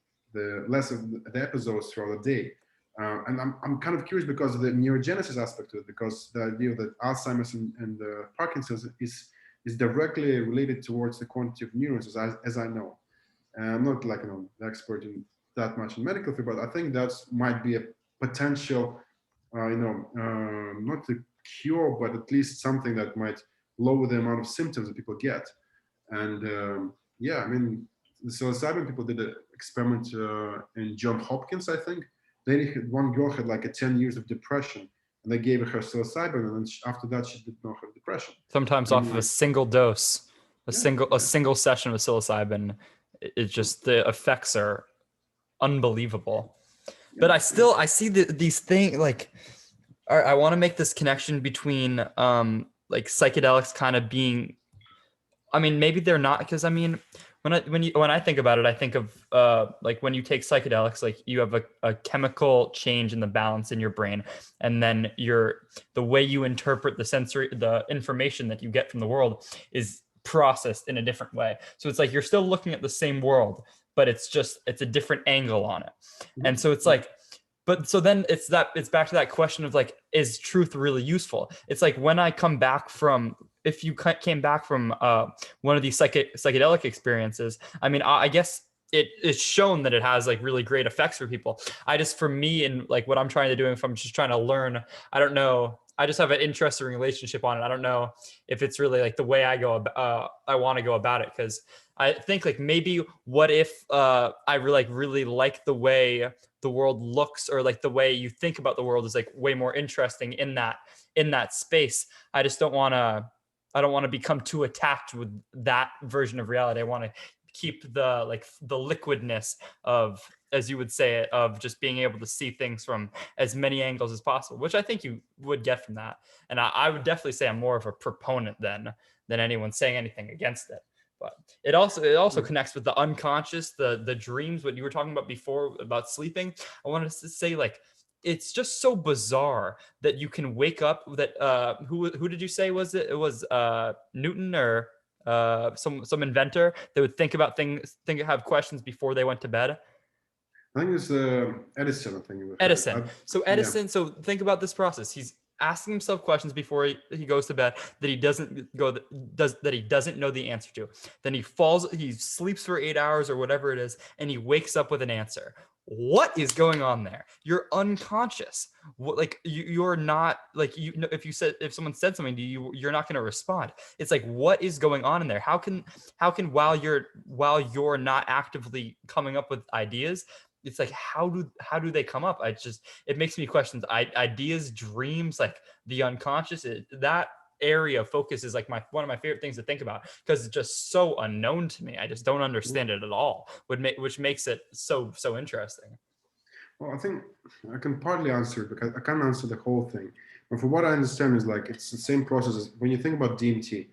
less of the episodes throughout the day. And I'm kind of curious because of the neurogenesis aspect to it, because the idea that Alzheimer's and Parkinson's is directly related towards the quantity of neurons, as I know. I'm not like an expert in that much in medical field, but I think that might be a potential, not a cure, but at least something that might lower the amount of symptoms that people get. And yeah, I mean, the psilocybin people did an experiment in Johns Hopkins, I think. One girl had like 10 years of depression, and they gave her psilocybin, and then after that she did not have depression. Sometimes off of a single dose, a single session of psilocybin, it just, the effects are unbelievable. But I see these things like, all right, I want to make this connection between like psychedelics kind of being, I mean, maybe they're not, because I mean, when I think about it, I think of like when you take psychedelics, like you have a chemical change in the balance in your brain, and then the way you interpret the information that you get from the world is processed in a different way. So it's like you're still looking at the same world, but it's a different angle on it. And so it's like, but so then it's back to that question of like, is truth really useful? It's like when I come back from, if you came back from one of these psychedelic experiences, I mean, I guess it's shown that it has like really great effects for people. For me, and like what I'm trying to do, if I'm just trying to learn, I don't know. I just have an interesting relationship on it. I don't know if it's really like the way I want to go about it, because I think like maybe what if I really like the way the world looks, or like the way you think about the world is like way more interesting in that space. I don't want to become too attached with that version of reality. I want to keep the liquidness of, as you would say it, of just being able to see things from as many angles as possible, which I think you would get from that. And I would definitely say I'm more of a proponent than anyone saying anything against it. But it also connects with the unconscious, the dreams, what you were talking about before about sleeping. I wanted to say, like, it's just so bizarre that you can wake up, that who did you say was it? It was Newton, or some inventor that would think about things, have questions before they went to bed. I think it's Edison. I think it was Edison. So Edison. Yeah. So think about this process. He's asking himself questions before he goes to bed that he doesn't know the answer to. Then he sleeps for 8 hours or whatever it is, and he wakes up with an answer. What is going on there? You're unconscious. Like you're not, like, if someone said something to you, you're not going to respond. It's like, what is going on in there? How can while you're not actively coming up with ideas, it's like, how do they come up? It makes me question ideas, dreams, like the unconscious. That area of focus is like one of my favorite things to think about, because it's just so unknown to me. I just don't understand it at all, which makes it so interesting. Well, I think I can partly answer it, because I can't answer the whole thing. But for what I understand is like, it's the same process as when you think about DMT.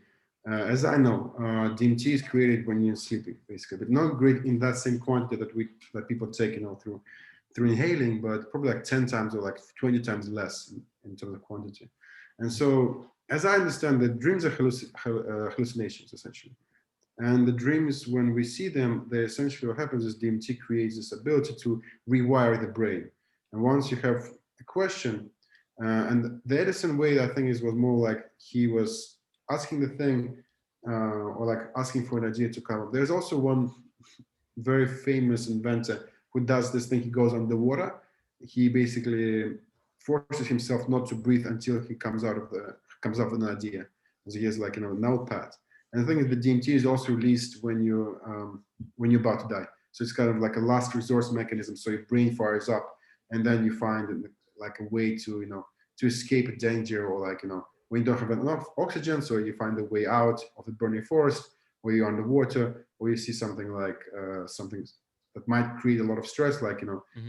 As I know, DMT is created when you're sleeping, basically, but not great in that same quantity that people take, through inhaling, but probably like 10 times or like 20 times less in terms of quantity. And so, as I understand, the dreams are hallucinations essentially. And the dreams, when we see them, they essentially what happens is DMT creates this ability to rewire the brain. And once you have a question, and the Edison way, I think, was more like he was asking the thing, or like asking for an idea to come up. There's also one very famous inventor who does this thing. He goes underwater. He basically forces himself not to breathe until he comes up with an idea. So he has like a notepad. And the thing is, the DMT is also released when you're about to die. So it's kind of like a last resource mechanism. So your brain fires up, and then you find like a way to to escape a danger, or like when you don't have enough oxygen, so you find a way out of the burning forest, or you're underwater, or you see something like something that might create a lot of stress, like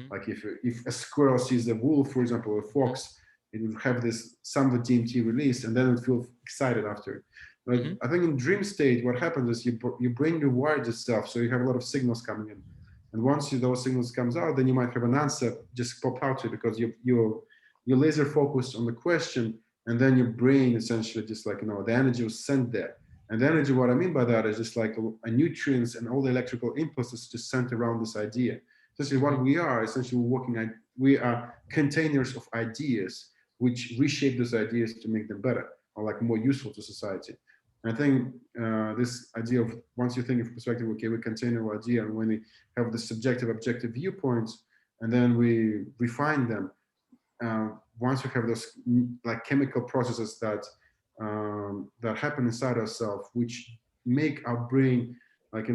like if a squirrel sees a wolf, for example, or a fox, it would have some of the DMT released, and then it would feel excited after. But I think in dream state, what happens is your brain rewires itself, so you have a lot of signals coming in, and once those signals comes out, then you might have an answer just pop out to you, because you're laser focused on the question, and then your brain essentially just like the energy was sent there. And the energy, what I mean by that is just like a nutrients and all the electrical impulses just sent around this idea. Essentially, what we are essentially we are containers of ideas, which reshape those ideas to make them better or like more useful to society. And I think this idea of, once you think of perspective, okay, we contain our idea, and when we have the subjective, objective viewpoints, and then we refine them. Once we have those like chemical processes that happen inside ourselves, which make our brain like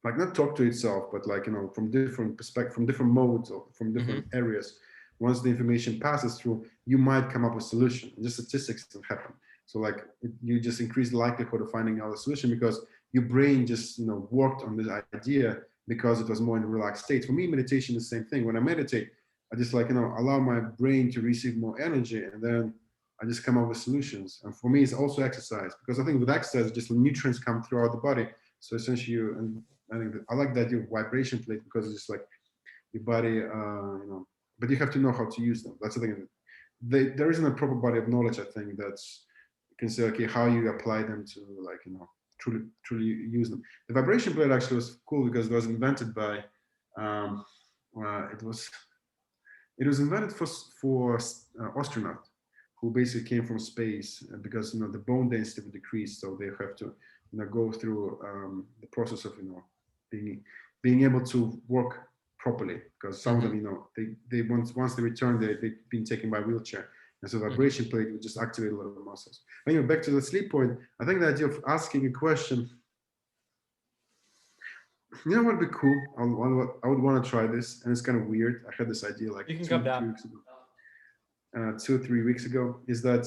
like not talk to itself, but like from different perspective, from different modes, or from different areas. Once the information passes through, you might come up with a solution. Just statistics that happen. So like you just increase the likelihood of finding out a solution, because your brain just worked on this idea because it was more in a relaxed state. For me, meditation is the same thing. When I meditate, I just like allow my brain to receive more energy, and then I just come up with solutions. And for me, it's also exercise, because I think with exercise, just nutrients come throughout the body. So essentially, and I think I like that idea of vibration plate, because it's just like your body, but you have to know how to use them. That's the thing. There isn't a proper body of knowledge, I think, that's can say, okay, how you apply them to like truly use them. The vibration plate actually was cool because it was invented by it was invented for astronaut who basically came from space, because the bone density would decrease, so they have to go through the process of being able to work properly, because some of them they once they return, they've been taken by wheelchair. And so vibration plate would just activate a lot of muscles. Anyway, back to the sleep point, I think the idea of asking a question, what would be cool? I would want to try this, and it's kind of weird. I had this idea like 2 or 3 weeks ago. 2 or 3 weeks ago, is that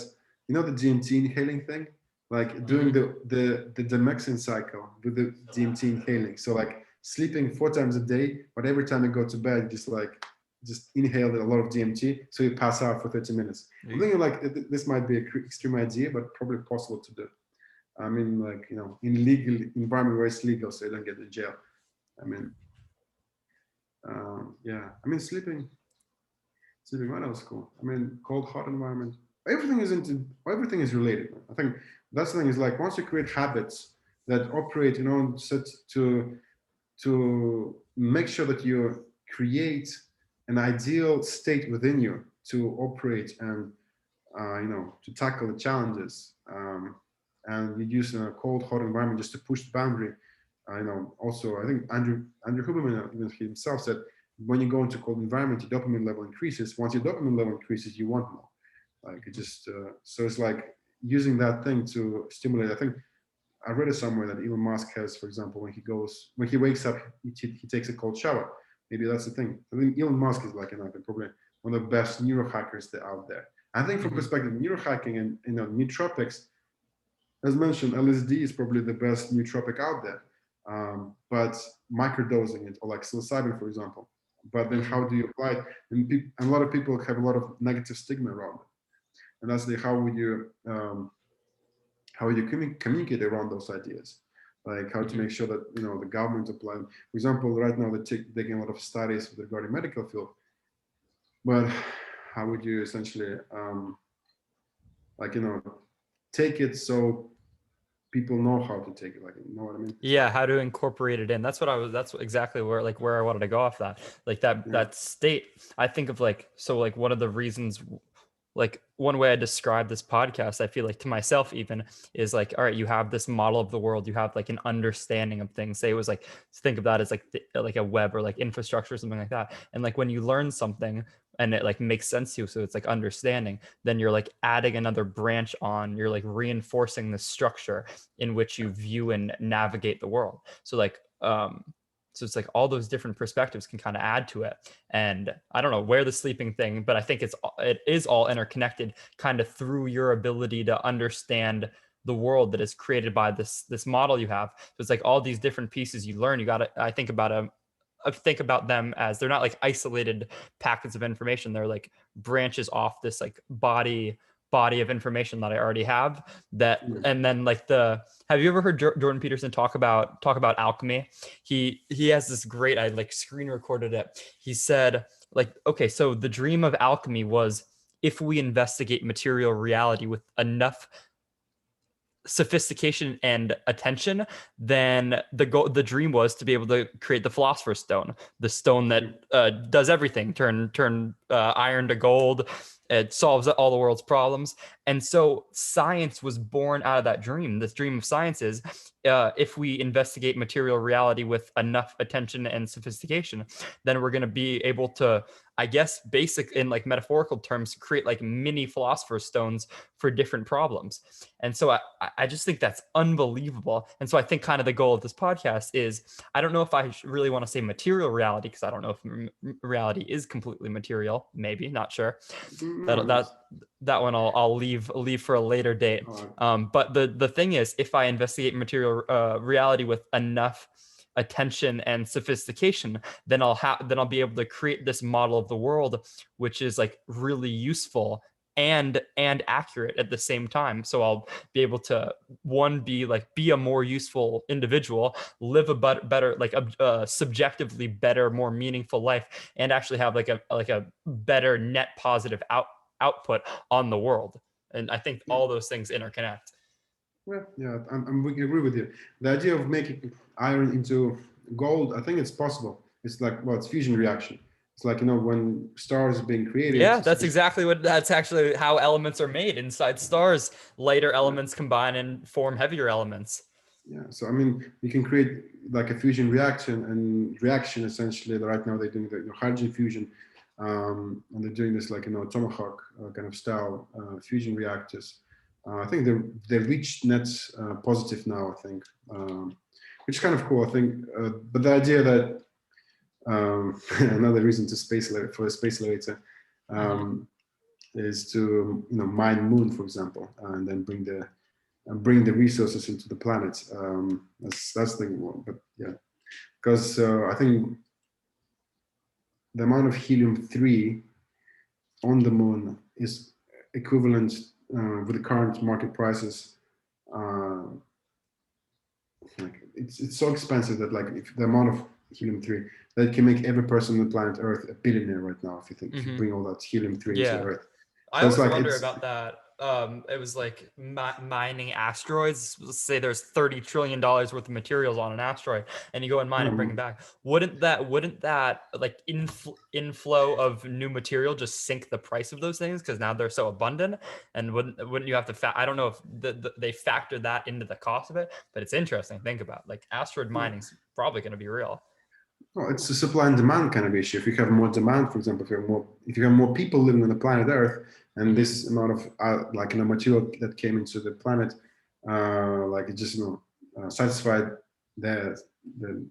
the DMT inhaling thing, like doing the Demexin cycle with the DMT inhaling. So like sleeping 4 times a day, but every time you go to bed, just inhale a lot of DMT, so you pass out for 30 minutes. I'm thinking like this might be an extreme idea, but probably possible to do. I mean, like in legal environment where it's legal, so you don't get in jail. I mean, yeah. I mean, sleeping. What else cool? I mean, cold, hot environment. Everything is related. I think that's the thing, is like once you create habits that operate, set to make sure that you create an ideal state within you to operate and to tackle the challenges, and you use a cold, hot environment just to push the boundary. Also, I think Andrew Huberman himself said, when you go into cold environment, your dopamine level increases. Once your dopamine level increases, you want more. Like it just so it's like using that thing to stimulate. I think I read it somewhere that Elon Musk has, for example, when he wakes up, he takes a cold shower. Maybe that's the thing. I think Elon Musk is like probably one of the best neurohackers that out there. I think from perspective of neurohacking and nootropics, as mentioned, LSD is probably the best nootropic out there. But microdosing it, or like psilocybin, for example. But then how do you apply it? And a lot of people have a lot of negative stigma around it. And that's how would you how you communicate around those ideas, like how to make sure that the government apply. For example, right now they're taking a lot of studies regarding medical field, but how would you essentially like take it so people know how to take it, like, you know what I mean? Yeah, how to incorporate it in. That's exactly where I wanted to go off that. Like that state, I think of like, so like one of the reasons, like one way I describe this podcast, I feel like to myself even, is like, all right, you have this model of the world, you have like an understanding of things. Say it was like, think of that as like like a web or like infrastructure or something like that. And like when you learn something and it like makes sense to you, so it's like understanding, then you're like adding another branch on, you're like reinforcing the structure in which you view and navigate the world. So like so it's like all those different perspectives can kind of add to it. And I don't know where the sleeping thing, but I think it is all interconnected kind of through your ability to understand the world that is created by this model you have. So it's like all these different pieces you learn. You got to, I think about them as they're not like isolated packets of information. They're like branches off this like body of information that I already have. That and then like have you ever heard Jordan Peterson talk about alchemy? He has this great, I like screen recorded it. He said like, okay, so the dream of alchemy was, if we investigate material reality with enough sophistication and attention, then the dream was to be able to create the philosopher's stone, the stone that does everything, turn iron to gold. It solves all the world's problems. And so science was born out of that dream. This dream of science is, if we investigate material reality with enough attention and sophistication, then we're going to be able to, I guess, basic in like metaphorical terms, create like mini philosopher's stones for different problems. And so I just think that's unbelievable. And so I think kind of the goal of this podcast is, I don't know if I really want to say material reality, because I don't know if reality is completely material. Maybe, not sure. That one I'll leave for a later date. But the thing is, if I investigate material reality with enough attention and sophistication, then I'll be able to create this model of the world, which is like really useful and accurate at the same time. So I'll be able to be a more useful individual, live a better like a subjectively better, more meaningful life, and actually have like a better net positive output on the world. And I think all those things interconnect. Well, yeah, I agree with you. The idea of making iron into gold, I think it's possible. It's like, well, it's fusion reaction. It's like, when stars are being created. Yeah, that's actually how elements are made inside stars. Lighter elements combine and form heavier elements. Yeah, so I mean, you can create like a fusion reaction essentially. Right now they're doing the hydrogen fusion, and they're doing this like tomahawk kind of style fusion reactors. I think they've reached net positive now, I think, which is kind of cool, I think. But the idea that another reason to for a space later is to mine moon, for example, and then bring the resources into the planet. That's the one. But yeah, because I think the amount of helium-3 on the moon is equivalent with the current market prices. Like it's so expensive that like if the amount of helium-3 that can make every person on the planet Earth a billionaire right now, if you bring all that helium-3 into the Earth. I always wonder about that. It was like mining asteroids. Let's say there's $30 trillion worth of materials on an asteroid, and you go and mine and bring it back. Wouldn't that like inflow of new material just sink the price of those things because now they're so abundant? And wouldn't you have to? I don't know if they factor that into the cost of it, but it's interesting to think about. Like asteroid mining is probably going to be real. Well, it's a supply and demand kind of issue. If you have more demand, for example, if you have more people living on the planet Earth, and this amount of material that came into the planet, like it just satisfied the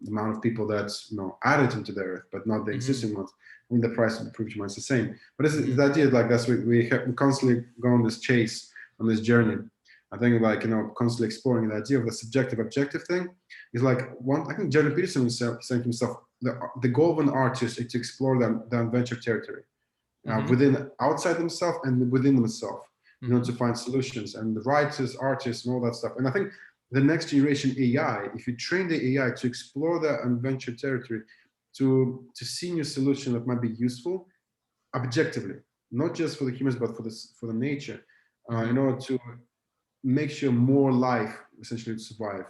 amount of people that's added into the Earth, but not the existing ones. I mean, the price of the pretty much the same. But it's the idea like that's we constantly go on this chase, on this journey. I think like constantly exploring the idea of the subjective objective thing is like one. I think Jordan Peterson was saying to himself, the goal of an artist is to explore the adventure territory within outside themselves and within themselves. in order to find solutions, and the writers, artists, and all that stuff. And I think the next generation AI, if you train the AI to explore the adventure territory, to see new solution that might be useful objectively, not just for the humans, but for the nature, in order to make sure more life essentially survive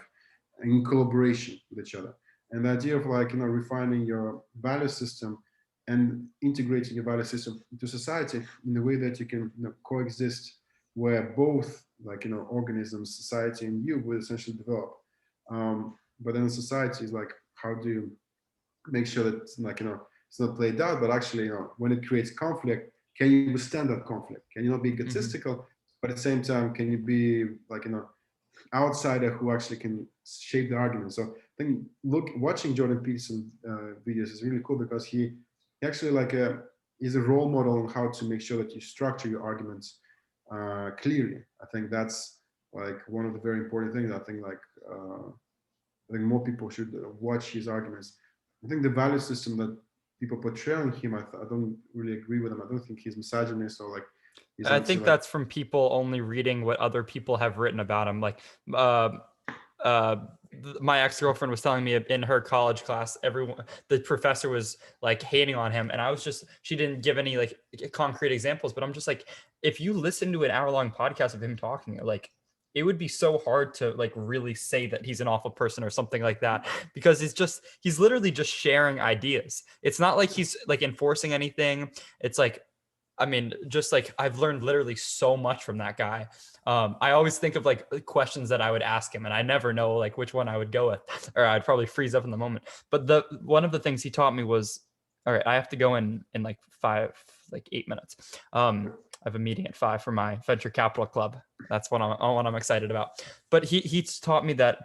in collaboration with each other. And the idea of like, refining your value system and integrating your value system into society in a way that you can coexist, where both like, organisms, society, and you will essentially develop. But then society is like, how do you make sure that it's like, it's not played out, but actually, when it creates conflict, can you withstand that conflict? Can you not be egotistical, but at the same time, can you be like, outsider who actually can shape the argument? So I think watching Jordan Peterson videos is really cool, because he actually like is a role model on how to make sure that you structure your arguments clearly. I think that's like one of the very important things. I think like I think more people should watch his arguments. I think the value system that people portray on him, I don't really agree with him. I don't think he's misogynist or like. I think that's from people only reading what other people have written about him. Like my ex-girlfriend was telling me in her college class, the professor was like hating on him, and she didn't give any like concrete examples, but I'm just like, if you listen to an hour-long podcast of him talking, like it would be so hard to like really say that he's an awful person or something like that, because he's literally just sharing ideas. It's not like he's like enforcing anything. It's like, I mean, just like I've learned literally so much from that guy. I always think of like questions that I would ask him, and I never know like which one I would go with, or I'd probably freeze up in the moment. But one of the things he taught me was, all right, I have to go in like 8 minutes. I have a meeting at 5 for my venture capital club. That's what I'm excited about. But he taught me that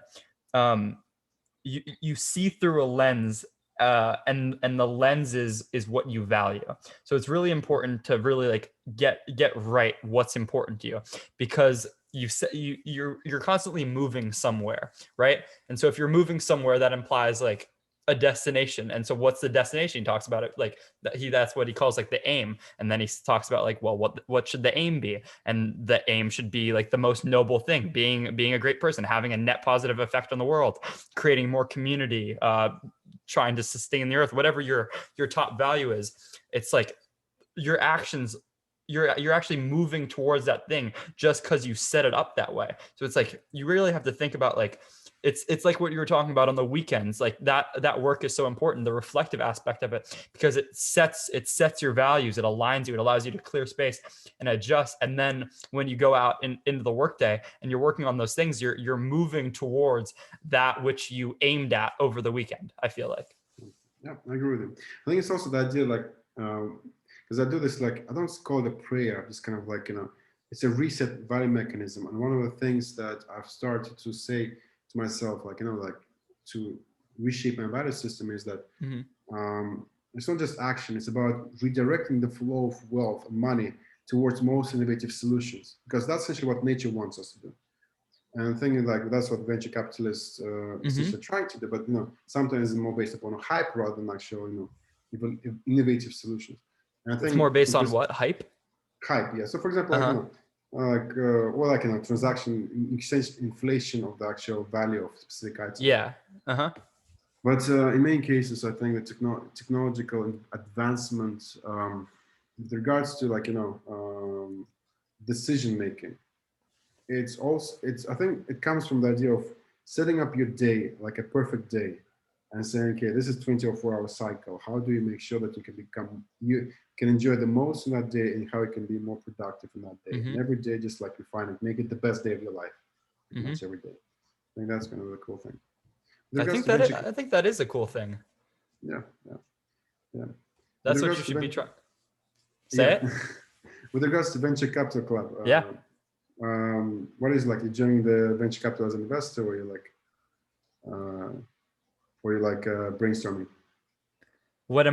you see through a lens, and the lens is what you value. So it's really important to really like get right what's important to you, because you're constantly moving somewhere, right? And so if you're moving somewhere, that implies like a destination. And so what's the destination? He talks about it like that's what he calls like the aim. And then he talks about like, well, what should the aim be? And the aim should be like the most noble thing, being a great person, having a net positive effect on the world, creating more community, trying to sustain the earth, whatever your top value is. It's like your actions, you're actually moving towards that thing just because you set it up that way. So it's like you really have to think about like, it's like what you were talking about on the weekends. Like that work is so important, the reflective aspect of it, because it sets your values, it aligns you, it allows you to clear space and adjust. And then when you go out into the workday and you're working on those things, you're moving towards that which you aimed at over the weekend, I feel like. Yeah, I agree with you. I think it's also the idea like, because I do this, like, I don't call it a prayer, just kind of like, it's a reset value mechanism. And one of the things that I've started to say to myself, like, like to reshape my value system is that it's not just action, it's about redirecting the flow of wealth and money towards most innovative solutions, because that's essentially what nature wants us to do. And I'm thinking like that's what venture capitalists essentially trying to do, but sometimes it's more based upon a hype rather than actual, even innovative solutions. And I think it's more based on what? Hype, yeah. So for example, like, transaction exchange inflation of the actual value of specific items. Yeah. But in many cases, I think the technological advancement with regards to like decision making, I think it comes from the idea of setting up your day like a perfect day and saying, okay, this is 24-hour cycle. How do you make sure that you can enjoy the most in that day, and how you can be more productive in that day? And every day, just like refine it, make it the best day of your life. Pretty much every day. I think that's kind of a cool thing. I think that is a cool thing. Yeah. That's what you should be trying. Say it. With regards to Venture Capital Club, what is like you joining the venture capital as an investor, or you're like brainstorming? What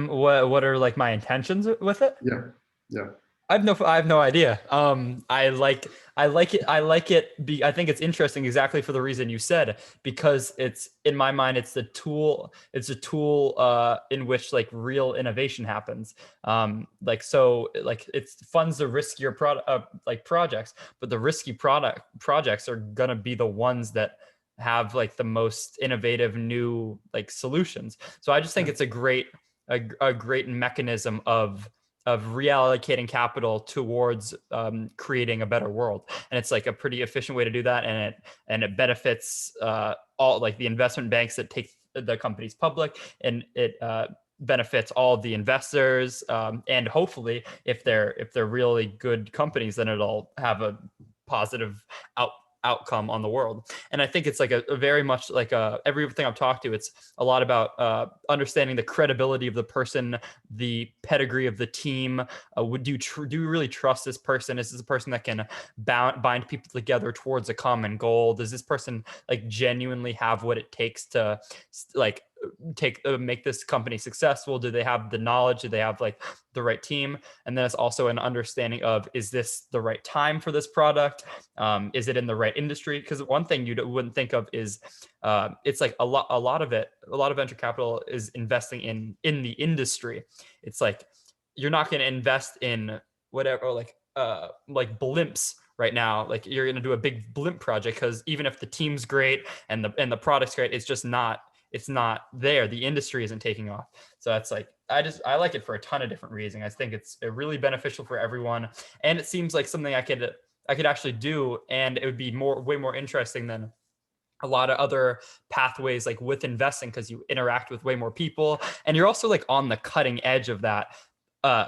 are like my intentions with it? Yeah. I have no idea. I like it. I think it's interesting exactly for the reason you said, because it's, in my mind, it's the tool. It's a tool in which like real innovation happens. Like, so like it funds the riskier product like projects, but the risky product projects are gonna be the ones that have like the most innovative new like solutions. So I just think Yeah. it's a great mechanism of reallocating capital towards creating a better world, and it's like a pretty efficient way to do that, and it benefits all like the investment banks that take the companies public, and it benefits all of the investors, and hopefully if they're really good companies, then it'll have a positive outcome on the world. And I think it's like a very much like everything I've talked to, it's a lot about understanding the credibility of the person, the pedigree of the team. Do you really trust this person? Is this a person that can bind people together towards a common goal? Does this person like genuinely have what it takes to like make this company successful? Do they have the knowledge? Do they have like the right team? And then it's also an understanding of, is this the right time for this product? Is it in the right industry? Because one thing you wouldn't think of is it's like a lot of venture capital is investing in the industry. It's like you're not going to invest in whatever like blimps right now. Like you're going to do a big blimp project, because even if the team's great and the product's great, it's not there. The industry isn't taking off. So that's like, I like it for a ton of different reasons. I think it's really beneficial for everyone, and it seems like something I could actually do, and it would be way more interesting than a lot of other pathways like with investing, because you interact with way more people, and you're also like on the cutting edge of that, uh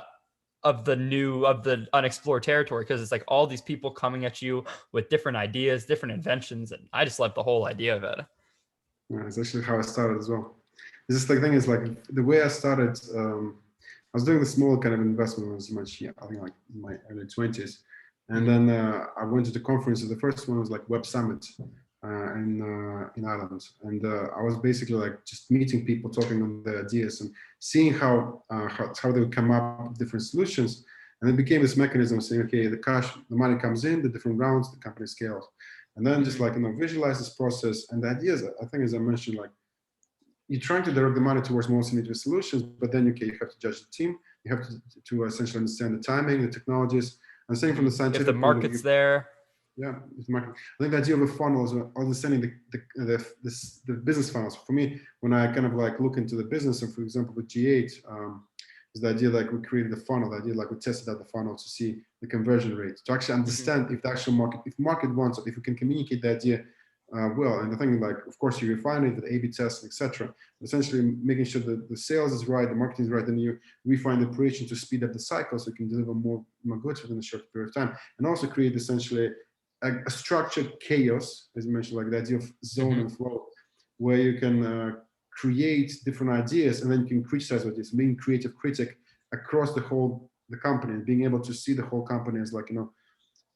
of the unexplored territory, because it's like all these people coming at you with different ideas, different inventions, and I just love the whole idea of it. Yeah, it's actually how I started as well. This is the thing is like the way I started. I was doing the small kind of investment when I was much, yeah, I think like in my early 20s, and then I went to the conferences. The first one was like Web Summit in Ireland, and I was basically like just meeting people, talking on their ideas, and seeing how they would come up with different solutions. And it became this mechanism of saying, okay, the money comes in, the different rounds, the company scales, and then just like visualize this process. And the ideas, I think, as I mentioned, like you're trying to direct the money towards most innovative solutions, but then you have to judge the team. You have to essentially understand the timing, the technologies, and same from the scientific if the market's there. Yeah, it's market. I think the idea of a funnel is understanding the business funnels. For me, when I kind of like look into the business, and for example, with G8, is the idea like we created the funnel. The idea like we tested out the funnel to see the conversion rate, to actually understand if the actual market, if market wants it, if we can communicate the idea well. And the thing like, of course, you refine it with A/B tests, etc. Essentially, making sure that the sales is right, the marketing is right, and you refine the operation to speed up the cycle so you can deliver more goods within a short period of time, and also create essentially a structured chaos, as you mentioned, like the idea of zone and flow, where you can create different ideas, and then you can criticize ideas, being creative critic across the company, and being able to see the whole company as like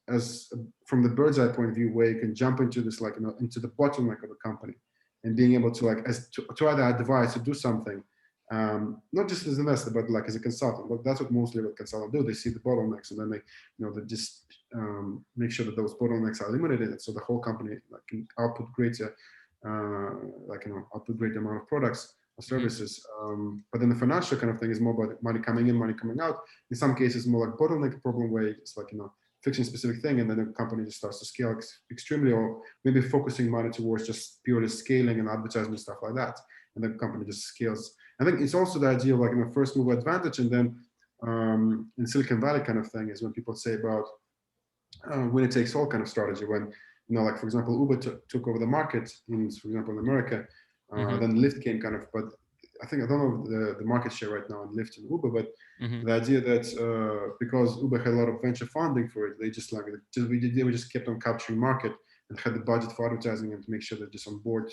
as from the bird's eye point of view, where you can jump into this like into the bottleneck of the company, and being able to like to either advise to do something, not just as an investor, but like as a consultant. But that's what mostly what consultants do. They see the bottlenecks, and then they just make sure that those bottlenecks are eliminated, so the whole company like can output greater output great amount of products or services. But then the financial kind of thing is more about money coming in, money coming out. In some cases, more like bottleneck problem, where it's like fixing a specific thing, and then the company just starts to scale extremely, or maybe focusing money towards just purely scaling and advertising and stuff like that, and the company just scales. I think it's also the idea of like first mover advantage, and then in Silicon Valley kind of thing is when people say about winner takes all kind of strategy. When like for example, Uber took over the market in, for example, in America, then Lyft came kind of, but I don't know the market share right now in Lyft and Uber, but the idea that because Uber had a lot of venture funding for it, they just kept on capturing market and had the budget for advertising and to make sure that just onboard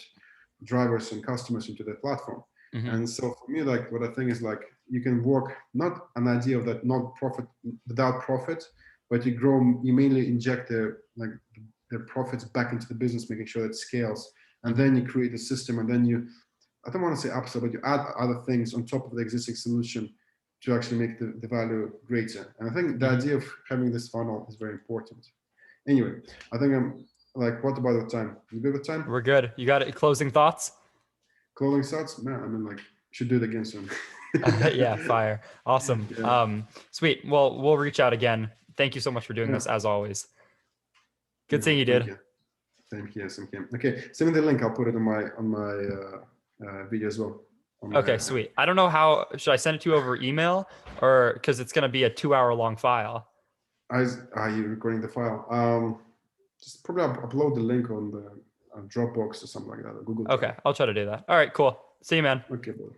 drivers and customers into their platform. And so for me, like what I think is like you can work not an idea of that not profit without profit, but you mainly inject their profits back into the business, making sure that it scales, and then you create a system, and then I don't want to say upsell, but you add other things on top of the existing solution to actually make the value greater. And I think the idea of having this funnel is very important. Anyway, I think I'm like, what about the time? You good with time? We're good. You got it. Closing thoughts? Closing thoughts? Man, I mean, like, should do it again soon. Yeah, fire. Awesome. Yeah. Sweet. Well, we'll reach out again. Thank you so much for doing this as always. Good seeing you, dude. Thank you. Okay, send me the link. I'll put it on my video as well. Okay, sweet. I don't know how, should I send it to you over email or because it's going to be a 2-hour long file? Are you recording the file? Just probably upload the link on the Dropbox or something like that, or Google Drive. Okay, I'll try to do that. All right, cool. See you, man. Okay, bro.